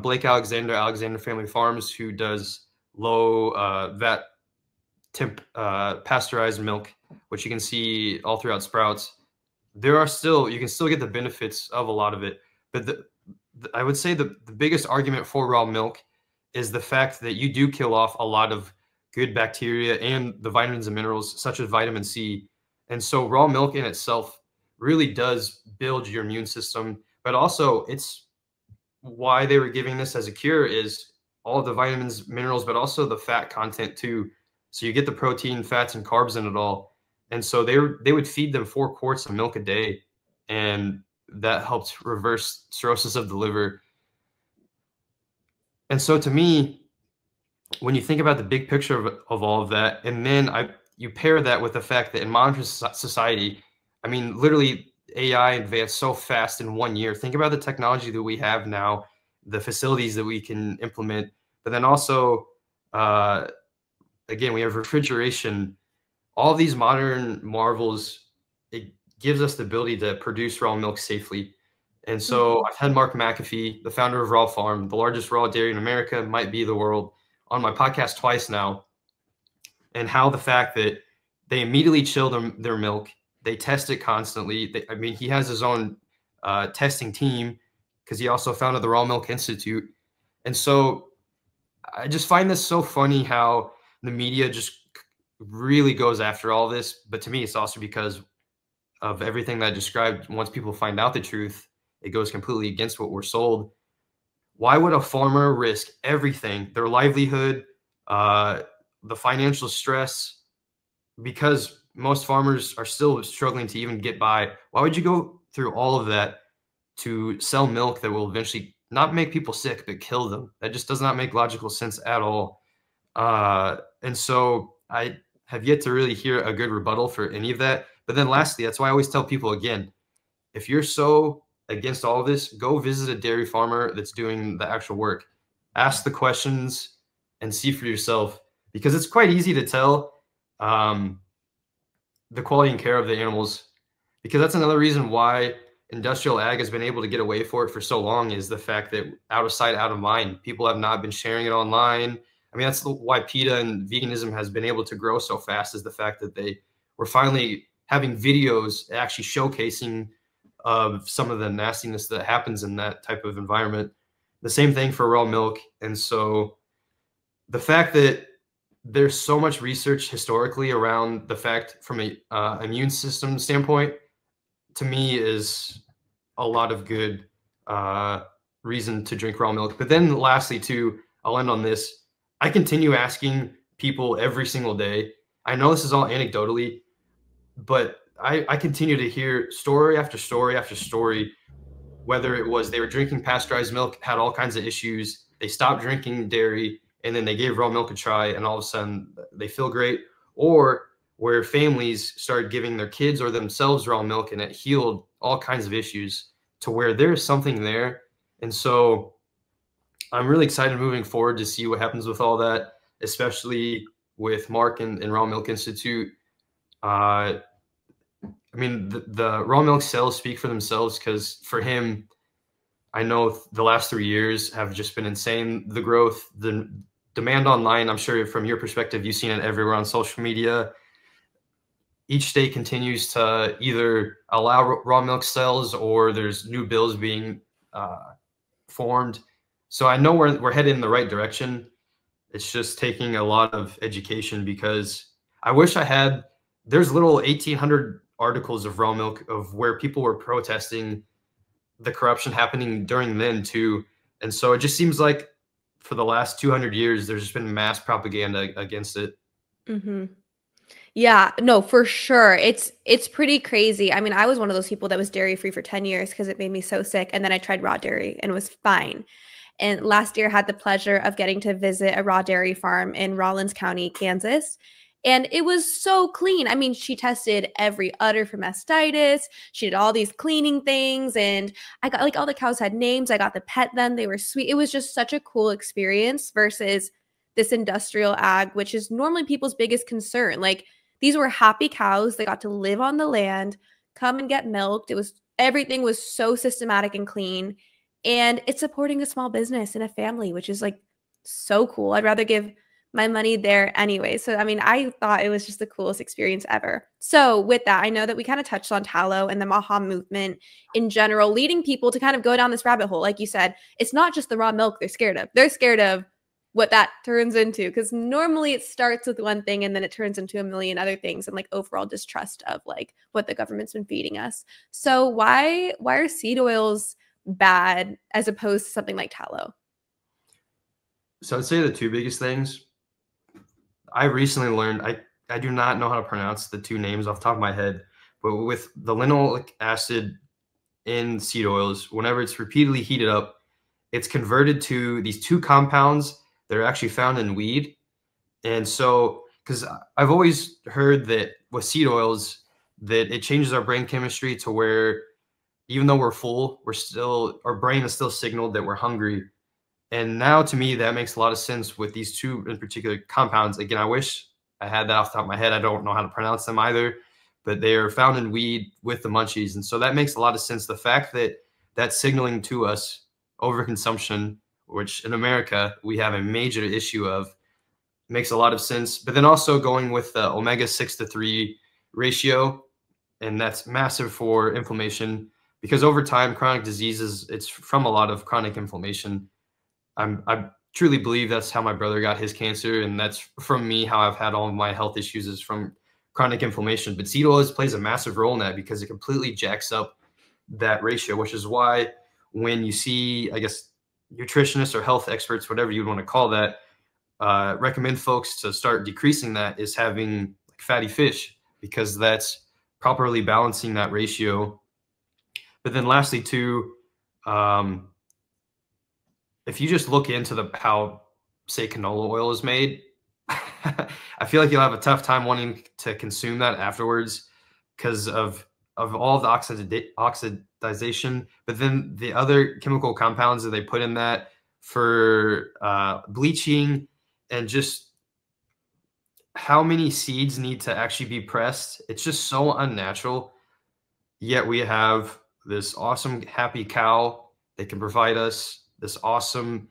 Blake Alexander, Alexander Family Farms, who does low vat temp pasteurized milk, which you can see all throughout Sprouts. You can still get the benefits of a lot of it. But I would say the biggest argument for raw milk is the fact that you do kill off a lot of good bacteria and the vitamins and minerals, such as vitamin C. And so raw milk in itself really does build your immune system. But also, it's why they were giving this as a cure, is all the vitamins, minerals, but also the fat content too. So you get the protein, fats, and carbs in it all. And so they would feed them 4 quarts of milk a day, and that helped reverse cirrhosis of the liver. And so to me, when you think about the big picture of all of that, and then you pair that with the fact that in modern society, I mean, literally AI advanced so fast in 1 year. Think about the technology that we have now, the facilities that we can implement, but then also, again, we have refrigeration. All these modern marvels, it gives us the ability to produce raw milk safely. And so I've had Mark McAfee, the founder of Raw Farm, the largest raw dairy in America, might be the world, on my podcast twice now, and how the fact that they immediately chill their milk, they test it constantly. I mean, he has his own testing team, because he also founded the Raw Milk Institute. And so I just find this so funny how the media just really goes after all this. But to me, it's also because of everything that I described. Once people find out the truth, it goes completely against what we're sold. Why would a farmer risk everything, their livelihood, the financial stress, because most farmers are still struggling to even get by? Why would you go through all of that to sell milk that will eventually not make people sick, but kill them? That just does not make logical sense at all. And so I have yet to really hear a good rebuttal for any of that. But then lastly, that's why I always tell people, again, if you're so against all of this, go visit a dairy farmer that's doing the actual work. Ask the questions and see for yourself, because it's quite easy to tell the quality and care of the animals, because that's another reason why industrial ag has been able to get away for it for so long, is the fact that out of sight, out of mind. People have not been sharing it online. I mean, that's why PETA and veganism has been able to grow so fast, is the fact that they were finally having videos actually showcasing of some of the nastiness that happens in that type of environment. The same thing for raw milk. And so the fact that there's so much research historically around the fact from a immune system standpoint, to me, is a lot of good reason to drink raw milk. But then lastly, too, I'll end on this. I continue asking people every single day. I know this is all anecdotally, but I continue to hear story after story after story, whether it was they were drinking pasteurized milk, had all kinds of issues, they stopped drinking dairy, and then they gave raw milk a try, and all of a sudden they feel great, or where families started giving their kids or themselves raw milk, and it healed all kinds of issues, to where there's something there. And so I'm really excited moving forward to see what happens with all that, especially with Mark and Raw Milk Institute. I mean, the raw milk sales speak for themselves, because for him, I know the last 3 years have just been insane. The growth, the demand online, I'm sure from your perspective, you've seen it everywhere on social media. Each state continues to either allow raw milk sales, or there's new bills being formed. So I know we're headed in the right direction. It's just taking a lot of education, because I wish I had, there's little 1,800 articles of raw milk of where people were protesting the corruption happening during then too. And so it just seems like for the last 200 years, there's just been mass propaganda against it. Mm-hmm. Yeah, no, for sure. It's pretty crazy. I mean, I was one of those people that was dairy free for 10 years because it made me so sick. And then I tried raw dairy and was fine. And last year had the pleasure of getting to visit a raw dairy farm in Rawlins County, Kansas. And it was so clean. I mean, she tested every udder for mastitis. She did all these cleaning things. And I got, like, all the cows had names. I got to pet them. They were sweet. It was just such a cool experience versus this industrial ag, which is normally people's biggest concern. Like, these were happy cows. They got to live on the land, come and get milked. Everything was so systematic and clean. And it's supporting a small business and a family, which is like so cool. I'd rather give my money there anyway. So, I mean, I thought it was just the coolest experience ever. So with that, I know that we kind of touched on tallow and the MAHA movement in general, leading people to kind of go down this rabbit hole. Like you said, it's not just the raw milk they're scared of. They're scared of what that turns into, because normally it starts with one thing and then it turns into a million other things, and like overall distrust of like what the government's been feeding us. So why are seed oils bad as opposed to something like tallow? So I'd say the two biggest things I recently learned, I do not know how to pronounce the two names off the top of my head, but with the linoleic acid in seed oils, whenever it's repeatedly heated up, it's converted to these two compounds that are actually found in weed. And so, because I've always heard that with seed oils, that it changes our brain chemistry to where even though we're full, our brain is still signaled that we're hungry. And now to me, that makes a lot of sense with these two in particular compounds. Again, I wish I had that off the top of my head. I don't know how to pronounce them either, but they are found in weed with the munchies. And so that makes a lot of sense. The fact that that's signaling to us overconsumption, which in America we have a major issue of, makes a lot of sense. But then also going with the omega 6:3 ratio, and that's massive for inflammation, because over time, chronic diseases, it's from a lot of chronic inflammation. I truly believe that's how my brother got his cancer, and that's from me how I've had all of my health issues is from chronic inflammation. But seed oils plays a massive role in that, because it completely jacks up that ratio, which is why when you see, I guess, nutritionists or health experts, whatever you want to call that, recommend folks to start decreasing that, is having like fatty fish, because that's properly balancing that ratio. But then lastly too, if you just look into how, say, canola oil is made, I feel like you'll have a tough time wanting to consume that afterwards, because of all the pasteurization, but then the other chemical compounds that they put in that for bleaching, and just how many seeds need to actually be pressed. It's just so unnatural. Yet we have this awesome, happy cow that can provide us this awesome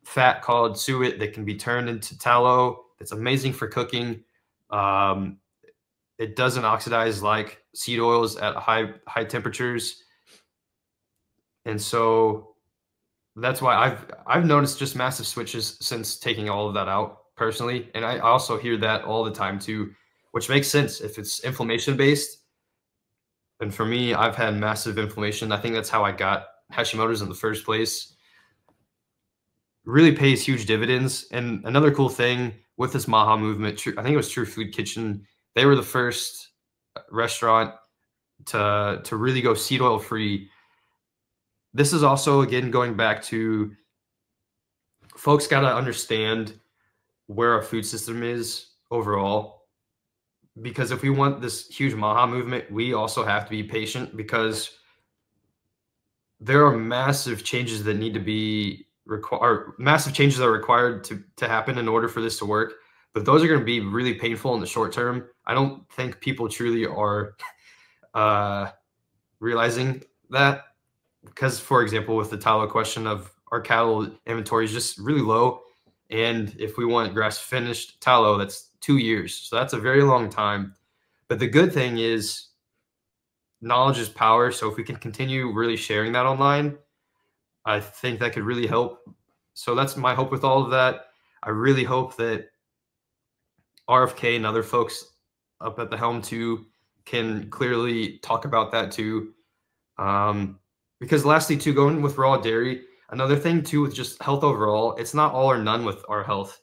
fat called suet that can be turned into tallow. It's amazing for cooking. Um, it doesn't oxidize like seed oils at high temperatures, and so that's why I've noticed just massive switches since taking all of that out personally. And I also hear that all the time too, which makes sense if it's inflammation based. And for me, I've had massive inflammation. I think that's how I got Hashimoto's in the first place. Really pays huge dividends. And another cool thing with this MAHA movement, I think it was True Food Kitchen. They were the first restaurant to really go seed oil free. This is also, again, going back to folks got to understand where our food system is overall. Because if we want this huge MAHA movement, we also have to be patient, because there are massive changes that need to be required. Massive changes are required to happen in order for this to work. But those are going to be really painful in the short term. I don't think people truly are realizing that, because, for example, with the tallow question of our cattle inventory is just really low. And if we want grass finished tallow, that's 2 years. So that's a very long time. But the good thing is knowledge is power. So if we can continue really sharing that online, I think that could really help. So that's my hope with all of that. I really hope that RFK and other folks up at the helm too can clearly talk about that too. Because lastly too, going with raw dairy, another thing too with just health overall, it's not all or none with our health.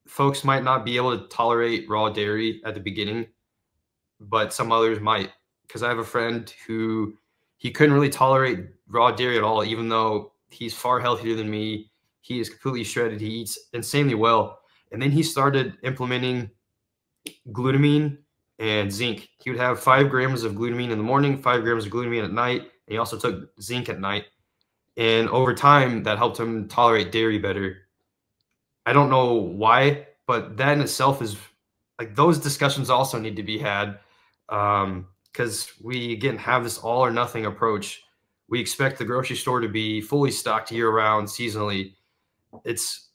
Folks might not be able to tolerate raw dairy at the beginning, but some others might. Because I have a friend who he couldn't really tolerate raw dairy at all, even though he's far healthier than me. He is completely shredded. He eats insanely well. And then he started implementing glutamine and zinc. He would have 5 grams of glutamine in the morning, 5 grams of glutamine at night. And he also took zinc at night. And over time, that helped him tolerate dairy better. I don't know why, but that in itself is like, those discussions also need to be had, because we, again, have this all or nothing approach. We expect the grocery store to be fully stocked year round, seasonally. It's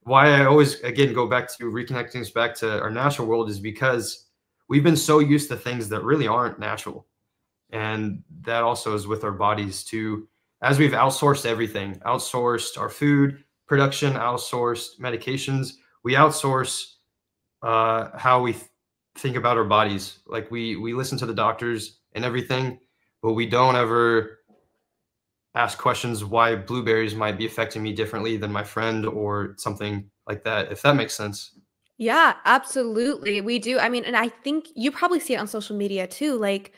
why I always, again, go back to reconnecting us back to our natural world, is because we've been so used to things that really aren't natural. And that also is with our bodies too. As we've outsourced everything, outsourced our food production, outsourced medications, we outsource how we think about our bodies. Like we listen to the doctors and everything, but we don't ever ask questions why blueberries might be affecting me differently than my friend or something like that, if that makes sense. Yeah, absolutely. We do. I mean, and I think you probably see it on social media too. Like,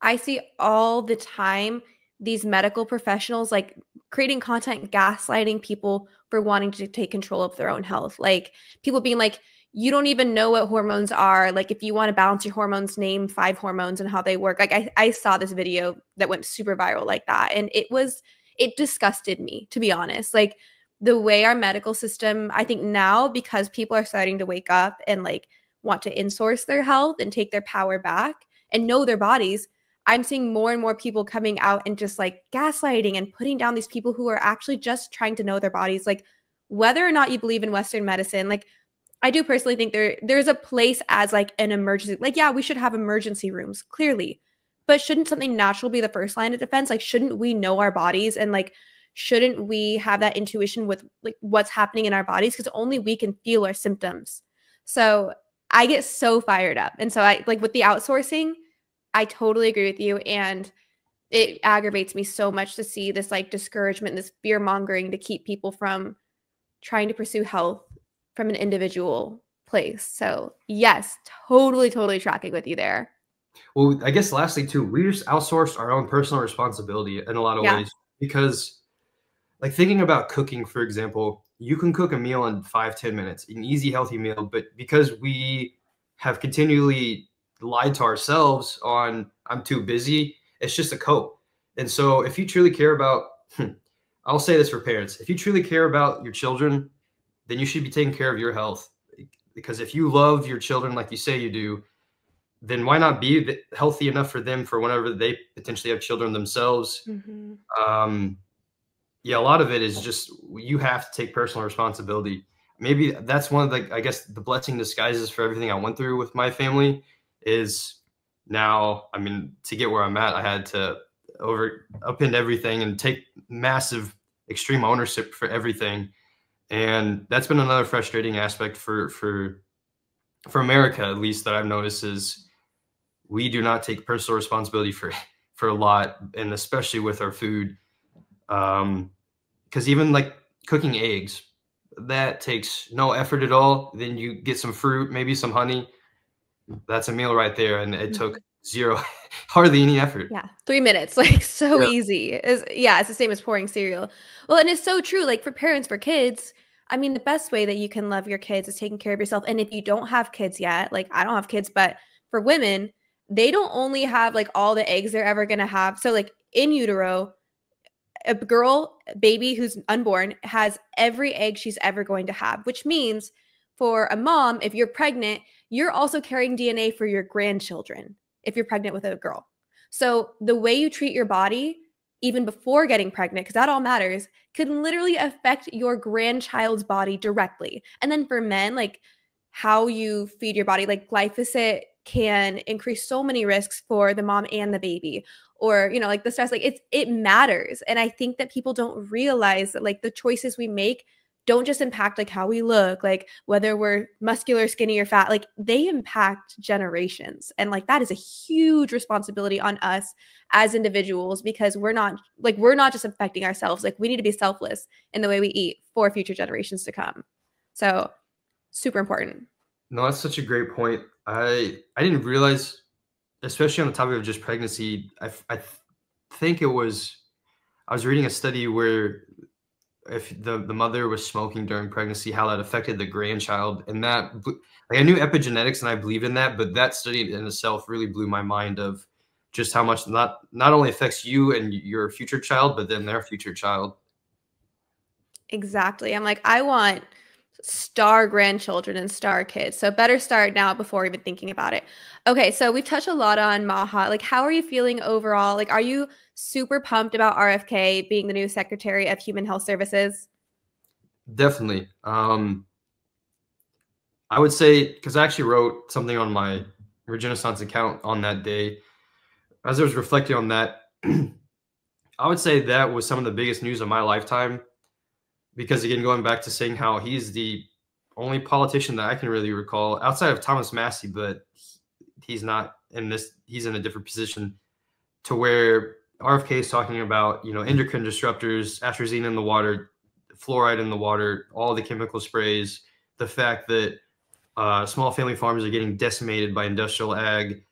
I see all the time these medical professionals like creating content, gaslighting people for wanting to take control of their own health. Like, people being like, you don't even know what hormones are. Like, if you want to balance your hormones, name 5 hormones and how they work. Like, I saw this video that went super viral like that. And it disgusted me, to be honest. Like, the way our medical system, I think now, because people are starting to wake up and like want to insource their health and take their power back and know their bodies, I'm seeing more and more people coming out and just like gaslighting and putting down these people who are actually just trying to know their bodies. Like, whether or not you believe in Western medicine, like, I do personally think there's a place as like an emergency. Like, yeah, we should have emergency rooms, clearly. But shouldn't something natural be the first line of defense? Like, shouldn't we know our bodies, and like, shouldn't we have that intuition with like what's happening in our bodies? Because only we can feel our symptoms. So I get so fired up. And so I like with the outsourcing, I totally agree with you. And it aggravates me so much to see this like discouragement, this fear mongering to keep people from trying to pursue health from an individual place. So yes, totally tracking with you there. Well, I guess lastly too, we just outsourced our own personal responsibility in a lot of Yeah. ways, because like thinking about cooking, for example, you can cook a meal in 5-10 minutes, an easy, healthy meal. But because we have continually lied to ourselves on I'm too busy, it's just a cope. And so if you truly care about, I'll say this for parents, if you truly care about your children, then you should be taking care of your health. Because if you love your children like you say you do, then why not be healthy enough for them for whenever they potentially have children themselves? Mm-hmm. Yeah, a lot of it is just you have to take personal responsibility. Maybe that's one of the, I guess, the blessing disguises for everything I went through with my family is now, I mean, to get where I'm at, I had to upend everything and take massive, extreme ownership for everything. And that's been another frustrating aspect for America, at least, that I've noticed is we do not take personal responsibility for a lot, and especially with our food. Because even like cooking eggs, that takes no effort at all. Then you get some fruit, maybe some honey. That's a meal right there, and it took zero, hardly any effort. Yeah, 3 minutes, like, so Yeah, easy. It's the same as pouring cereal. Well, and it's so true, like, for parents, for kids, I mean, the best way that you can love your kids is taking care of yourself, and if you don't have kids yet, like, I don't have kids, but for women, they don't only have, like, all the eggs they're ever gonna have. So, like, in utero, a girl, baby who's unborn has every egg she's ever going to have, which means for a mom, if you're pregnant, you're also carrying DNA for your grandchildren if you're pregnant with a girl. So the way you treat your body, even before getting pregnant, because that all matters, can literally affect your grandchild's body directly. And then for men, like how you feed your body, like glyphosate can increase so many risks for the mom and the baby, or like the stress, like it matters. And I think that people don't realize that like the choices we make don't just impact like how we look, like whether we're muscular, skinny, or fat, like they impact generations. And like that is a huge responsibility on us as individuals, because we're not just affecting ourselves, like we need to be selfless in the way we eat for future generations to come. So super important. no, that's such a great point. I didn't realize, especially on the topic of just pregnancy. I think it was I was reading a study where if the mother was smoking during pregnancy, how that affected the grandchild, and like I knew epigenetics and I believed in that, but that study in itself really blew my mind of just how much not only affects you and your future child, but then their future child. Exactly. I'm like, I want star grandchildren and star kids. So better start now before even thinking about it. Okay, so we've touched a lot on MAHA. Like, how are you feeling overall? Like, are you super pumped about RFK being the new Secretary of Human Health Services? Definitely. I would say, because I actually wrote something on my Regenaissance account on that day, as I was reflecting on that, I would say that was some of the biggest news of my lifetime. Because again, going back to saying how he's the only politician that I can really recall outside of Thomas Massey, but he's not in this, he's in a different position to where RFK is talking about, endocrine disruptors, atrazine in the water, fluoride in the water, all the chemical sprays, the fact that small family farms are getting decimated by industrial ag.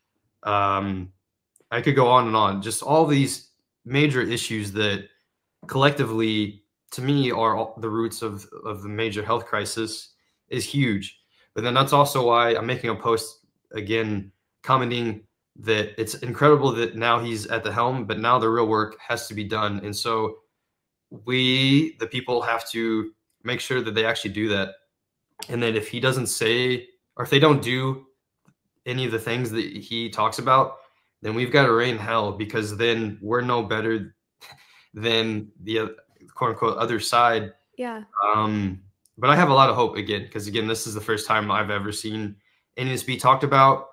I could go on and on. Just all these major issues that collectively, to me, are the roots of the major health crisis is huge. But then that's also why I'm making a post again, commenting that it's incredible that now he's at the helm, but now the real work has to be done. And so we, the people, have to make sure that they actually do that. And then if he doesn't say, or if they don't do any of the things that he talks about, then we've got to rain hell, because then we're no better than the quote unquote other side. Yeah. But I have a lot of hope again, because again, this is the first time I've ever seen any of this be talked about.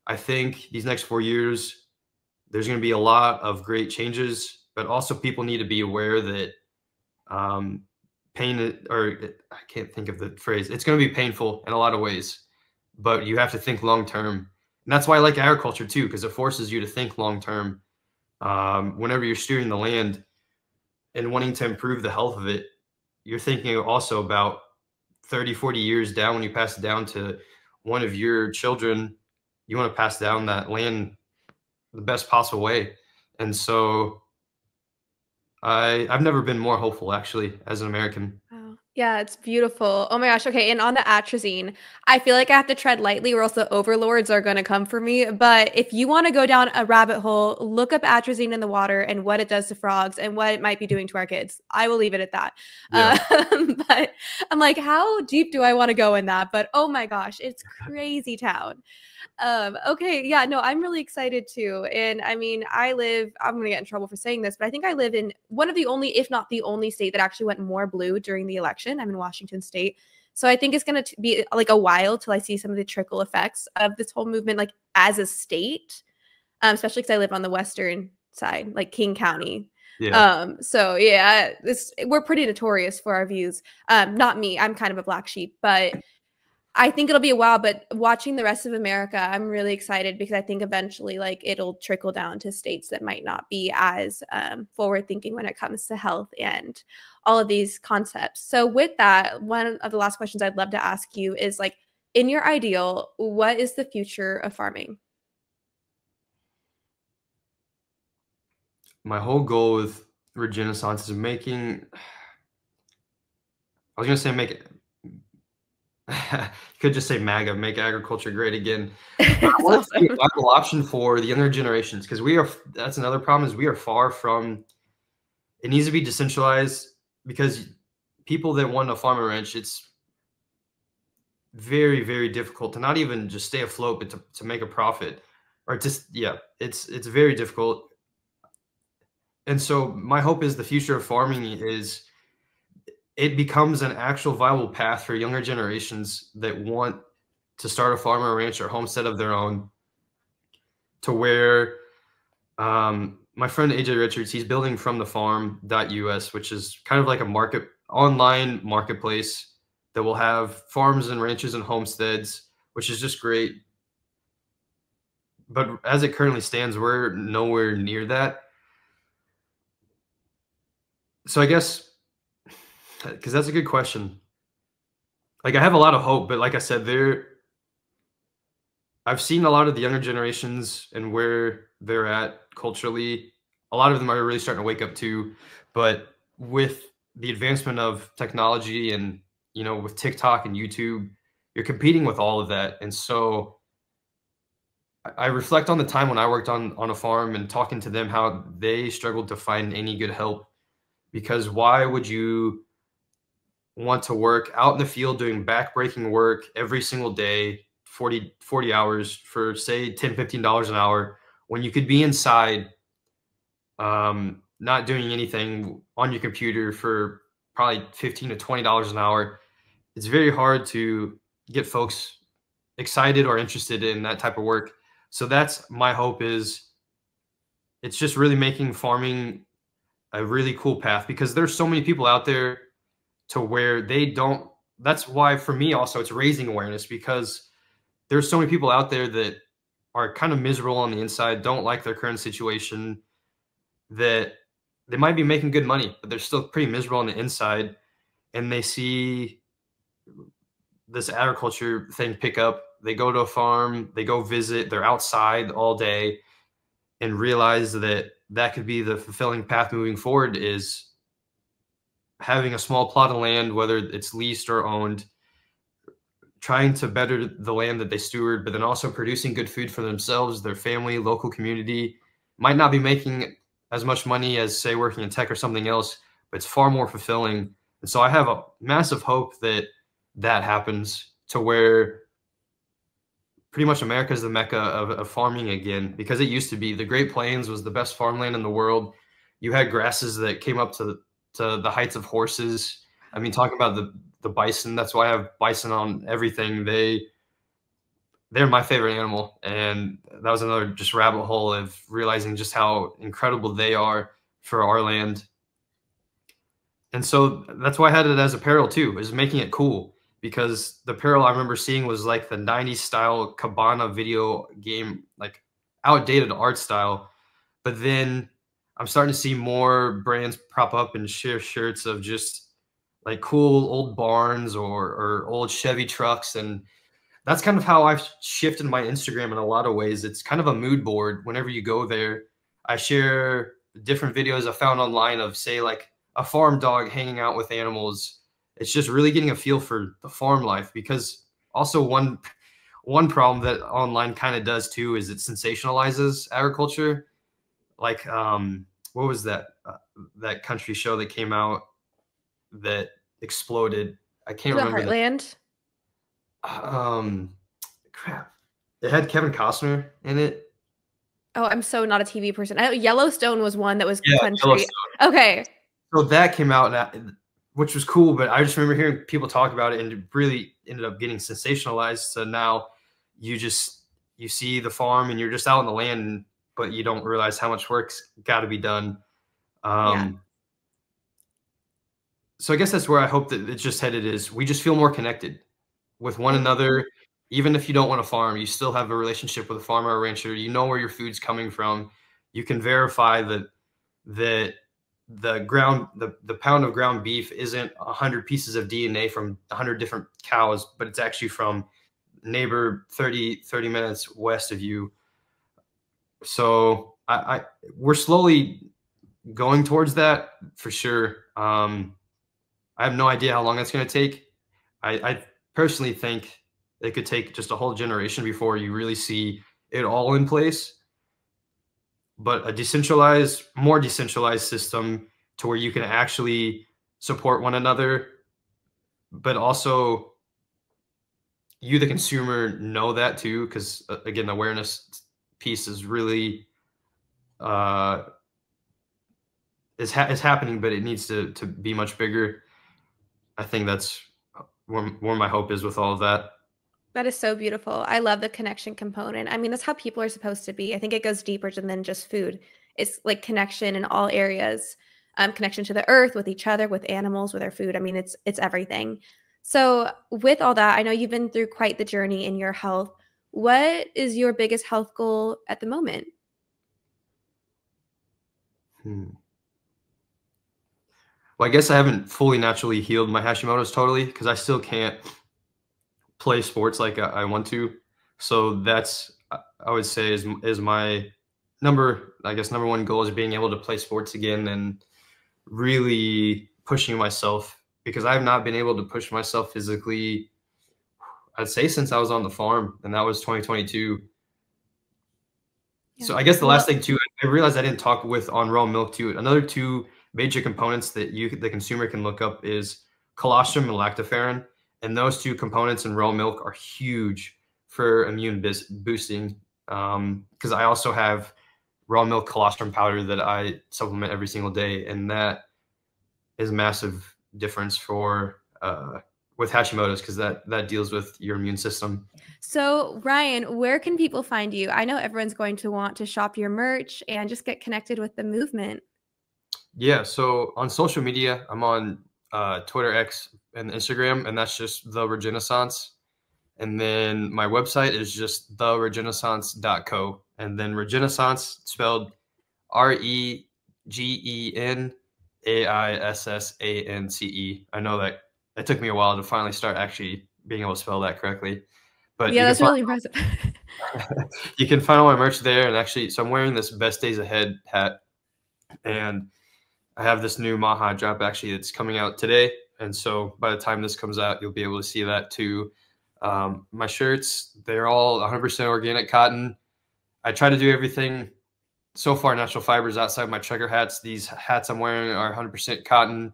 I think these next 4 years, there's going to be a lot of great changes, but also people need to be aware that pain, or I can't think of the phrase, it's going to be painful in a lot of ways, but you have to think long term. And that's why I like agriculture too, because it forces you to think long term. Whenever you're steering the land and wanting to improve the health of it, you're thinking also about 30, 40 years down. When you pass it down to one of your children, you want to pass down that land the best possible way. And so I've never been more hopeful, actually, as an American. Wow. Yeah, it's beautiful. Oh my gosh. Okay. And on the atrazine, I feel like I have to tread lightly or else the overlords are going to come for me. But if you want to go down a rabbit hole, look up atrazine in the water and what it does to frogs and what it might be doing to our kids. I will leave it at that. Yeah. But I'm like, how deep do I want to go in that? But oh my gosh, it's crazy town. Okay, yeah, no, I'm really excited too. And I mean, I'm gonna get in trouble for saying this, but I think I live in one of the only, if not the only state that actually went more blue during the election. I'm in Washington State. So I think it's gonna be like a while till I see some of the trickle effects of this whole movement, like as a state, especially because I live on the western side, like King County. Yeah. So yeah, we're pretty notorious for our views. Not me, I'm kind of a black sheep, but I think it'll be a while, but watching the rest of America, I'm really excited because I think eventually, like, it'll trickle down to states that might not be as forward thinking when it comes to health and all of these concepts. So, with that, one of the last questions I'd love to ask you is like, in your ideal, what is the future of farming? My whole goal with Regenaissance is making, I was going to say make it, you could just say MAGA, make agriculture great again. But I It's want it to be a awesome. viable option for the younger generations because that's another problem is we are far from, it needs to be decentralized because people that want to farm a ranch, it's very, very difficult to not even just stay afloat, but to make a profit or just, yeah, it's very difficult. And so my hope is the future of farming is it becomes an actual viable path for younger generations that want to start a farm or a ranch or homestead of their own to where my friend AJ Richards, he's building from the farm.us, which is kind of like a online marketplace that will have farms and ranches and homesteads, which is just great. But as it currently stands, we're nowhere near that. So I guess, because that's a good question. Like I have a lot of hope, but like I said, I've seen a lot of the younger generations and where they're at culturally. A lot of them are really starting to wake up too. But with the advancement of technology and, with TikTok and YouTube, you're competing with all of that. And so I reflect on the time when I worked on a farm and talking to them how they struggled to find any good help because why would you want to work out in the field doing back-breaking work every single day, 40 hours for say $10, $15 an hour when you could be inside not doing anything on your computer for probably $15 to $20 an hour. It's very hard to get folks excited or interested in that type of work. So that's my hope is it's just really making farming a really cool path because there's so many people out there to where they don't. That's why for me also it's raising awareness because there's so many people out there that are kind of miserable on the inside, don't like their current situation, that they might be making good money, but they're still pretty miserable on the inside. And they see this agriculture thing pick up. They go to a farm, they go visit, they're outside all day and realize that that could be the fulfilling path moving forward is having a small plot of land, whether it's leased or owned, trying to better the land that they steward, but then also producing good food for themselves, their family, local community. Might not be making as much money as, say, working in tech or something else, but it's far more fulfilling. And so I have a massive hope that that happens to where pretty much America is the mecca of farming again, because it used to be the Great Plains was the best farmland in the world. You had grasses that came up to the heights of horses. I mean, talking about the bison, that's why I have bison on everything. They're my favorite animal, and that was another just rabbit hole of realizing just how incredible they are for our land. And so that's why I had it as apparel too, is making it cool because the apparel I remember seeing was like the 90s style Cabana video game, like outdated art style. But then I'm starting to see more brands prop up and share shirts of just like cool old barns or old Chevy trucks. And that's kind of how I've shifted my Instagram in a lot of ways. It's kind of a mood board. Whenever you go there, I share different videos I found online of, say, like a farm dog hanging out with animals. it's just really getting a feel for the farm life. Because also one problem that online kind of does too is it sensationalizes agriculture. Like what was that that country show that came out that exploded? I can't The remember the Heartland. um crap. It had Kevin Costner in it. Oh, I'm so not a TV person. Yellowstone was one that was Yeah, country. Yellowstone. Okay. So that came out, which was cool, but I just remember hearing people talk about it, and it really ended up getting sensationalized. So now you just you see the farm, and you're just out on the land, but you don't realize how much work's got to be done. Yeah. So I guess that's where I hope that it's just headed, is we just feel more connected with one I love that. another. Even if you don't want to farm, you still have a relationship with a farmer or rancher. You know where your food's coming from. You can verify that the pound of ground beef isn't 100 pieces of DNA from 100 different cows, but it's actually from neighbor 30 minutes west of you. So I we're slowly going towards that for sure. I have no idea how long that's going to take. I personally think it could take just a whole generation before you really see it all in place. But a decentralized, more decentralized system to where you can actually support one another, but also you, the consumer, know that too. Because again, the awareness piece is really uh, is happening, but it needs to be much bigger. I think that's where my hope is with all of that. That is so beautiful. I love the connection component. I mean, that's how people are supposed to be. I think it goes deeper than just food. It's like connection in all areas, connection to the earth, with each other, with animals, with our food. I mean, it's everything. So, with all that, I know you've been through quite the journey in your health. What is your biggest health goal at the moment? Hmm. Well, I guess I haven't fully naturally healed my Hashimoto's totally, because I still can't play sports like I want to. So that's I would say is my number one goal, is being able to play sports again and really pushing myself, because I have not been able to push myself physically, I'd say, since I was on the farm, and that was 2022. Yeah. So I guess the last Well, thing too, I realized I didn't talk with on raw milk too. Another two major components that the consumer can look up is colostrum and lactoferrin, and those two components in raw milk are huge for immune boosting. Because I also have raw milk colostrum powder that I supplement every single day, and that is a massive difference for with Hashimoto's, because that deals with your immune system. so Ryan, where can people find you? I know everyone's going to want to shop your merch and just get connected with the movement. Yeah, so on social media, I'm on Twitter, X, and Instagram, and that's just The Regenaissance. And then my website is just theregenaissance.co. And then Regenaissance spelled Regenaissance. I know that it took me a while to finally start actually being able to spell that correctly. But Yeah, you can that's find really impressive. you can find all my merch there. And actually, so I'm wearing this Best Days Ahead hat, and I have this new MAHA drop actually that's coming out today. And so by the time this comes out, you'll be able to see that too. My shirts, they're all 100% organic cotton. I try to do everything so far natural fibers outside my trucker hats. These hats I'm wearing are 100% cotton.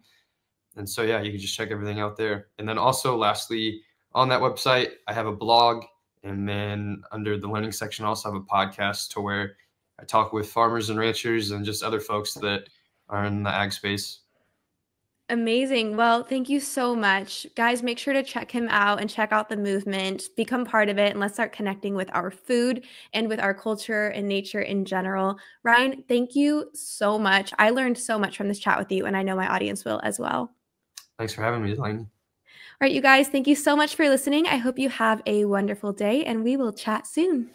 And so, yeah, you can just check everything out there. And then also, lastly, on that website, I have a blog. And then under the learning section, I also have a podcast to where I talk with farmers and ranchers and just other folks that are in the ag space. Amazing. Well, thank you so much. Guys, make sure to check him out and check out the movement, become part of it, and let's start connecting with our food and with our culture and nature in general. Ryan, thank you so much. I learned so much from this chat with you, and I know my audience will as well. Thanks for having me, Delaney. All right, you guys, thank you so much for listening. I hope you have a wonderful day, and we will chat soon.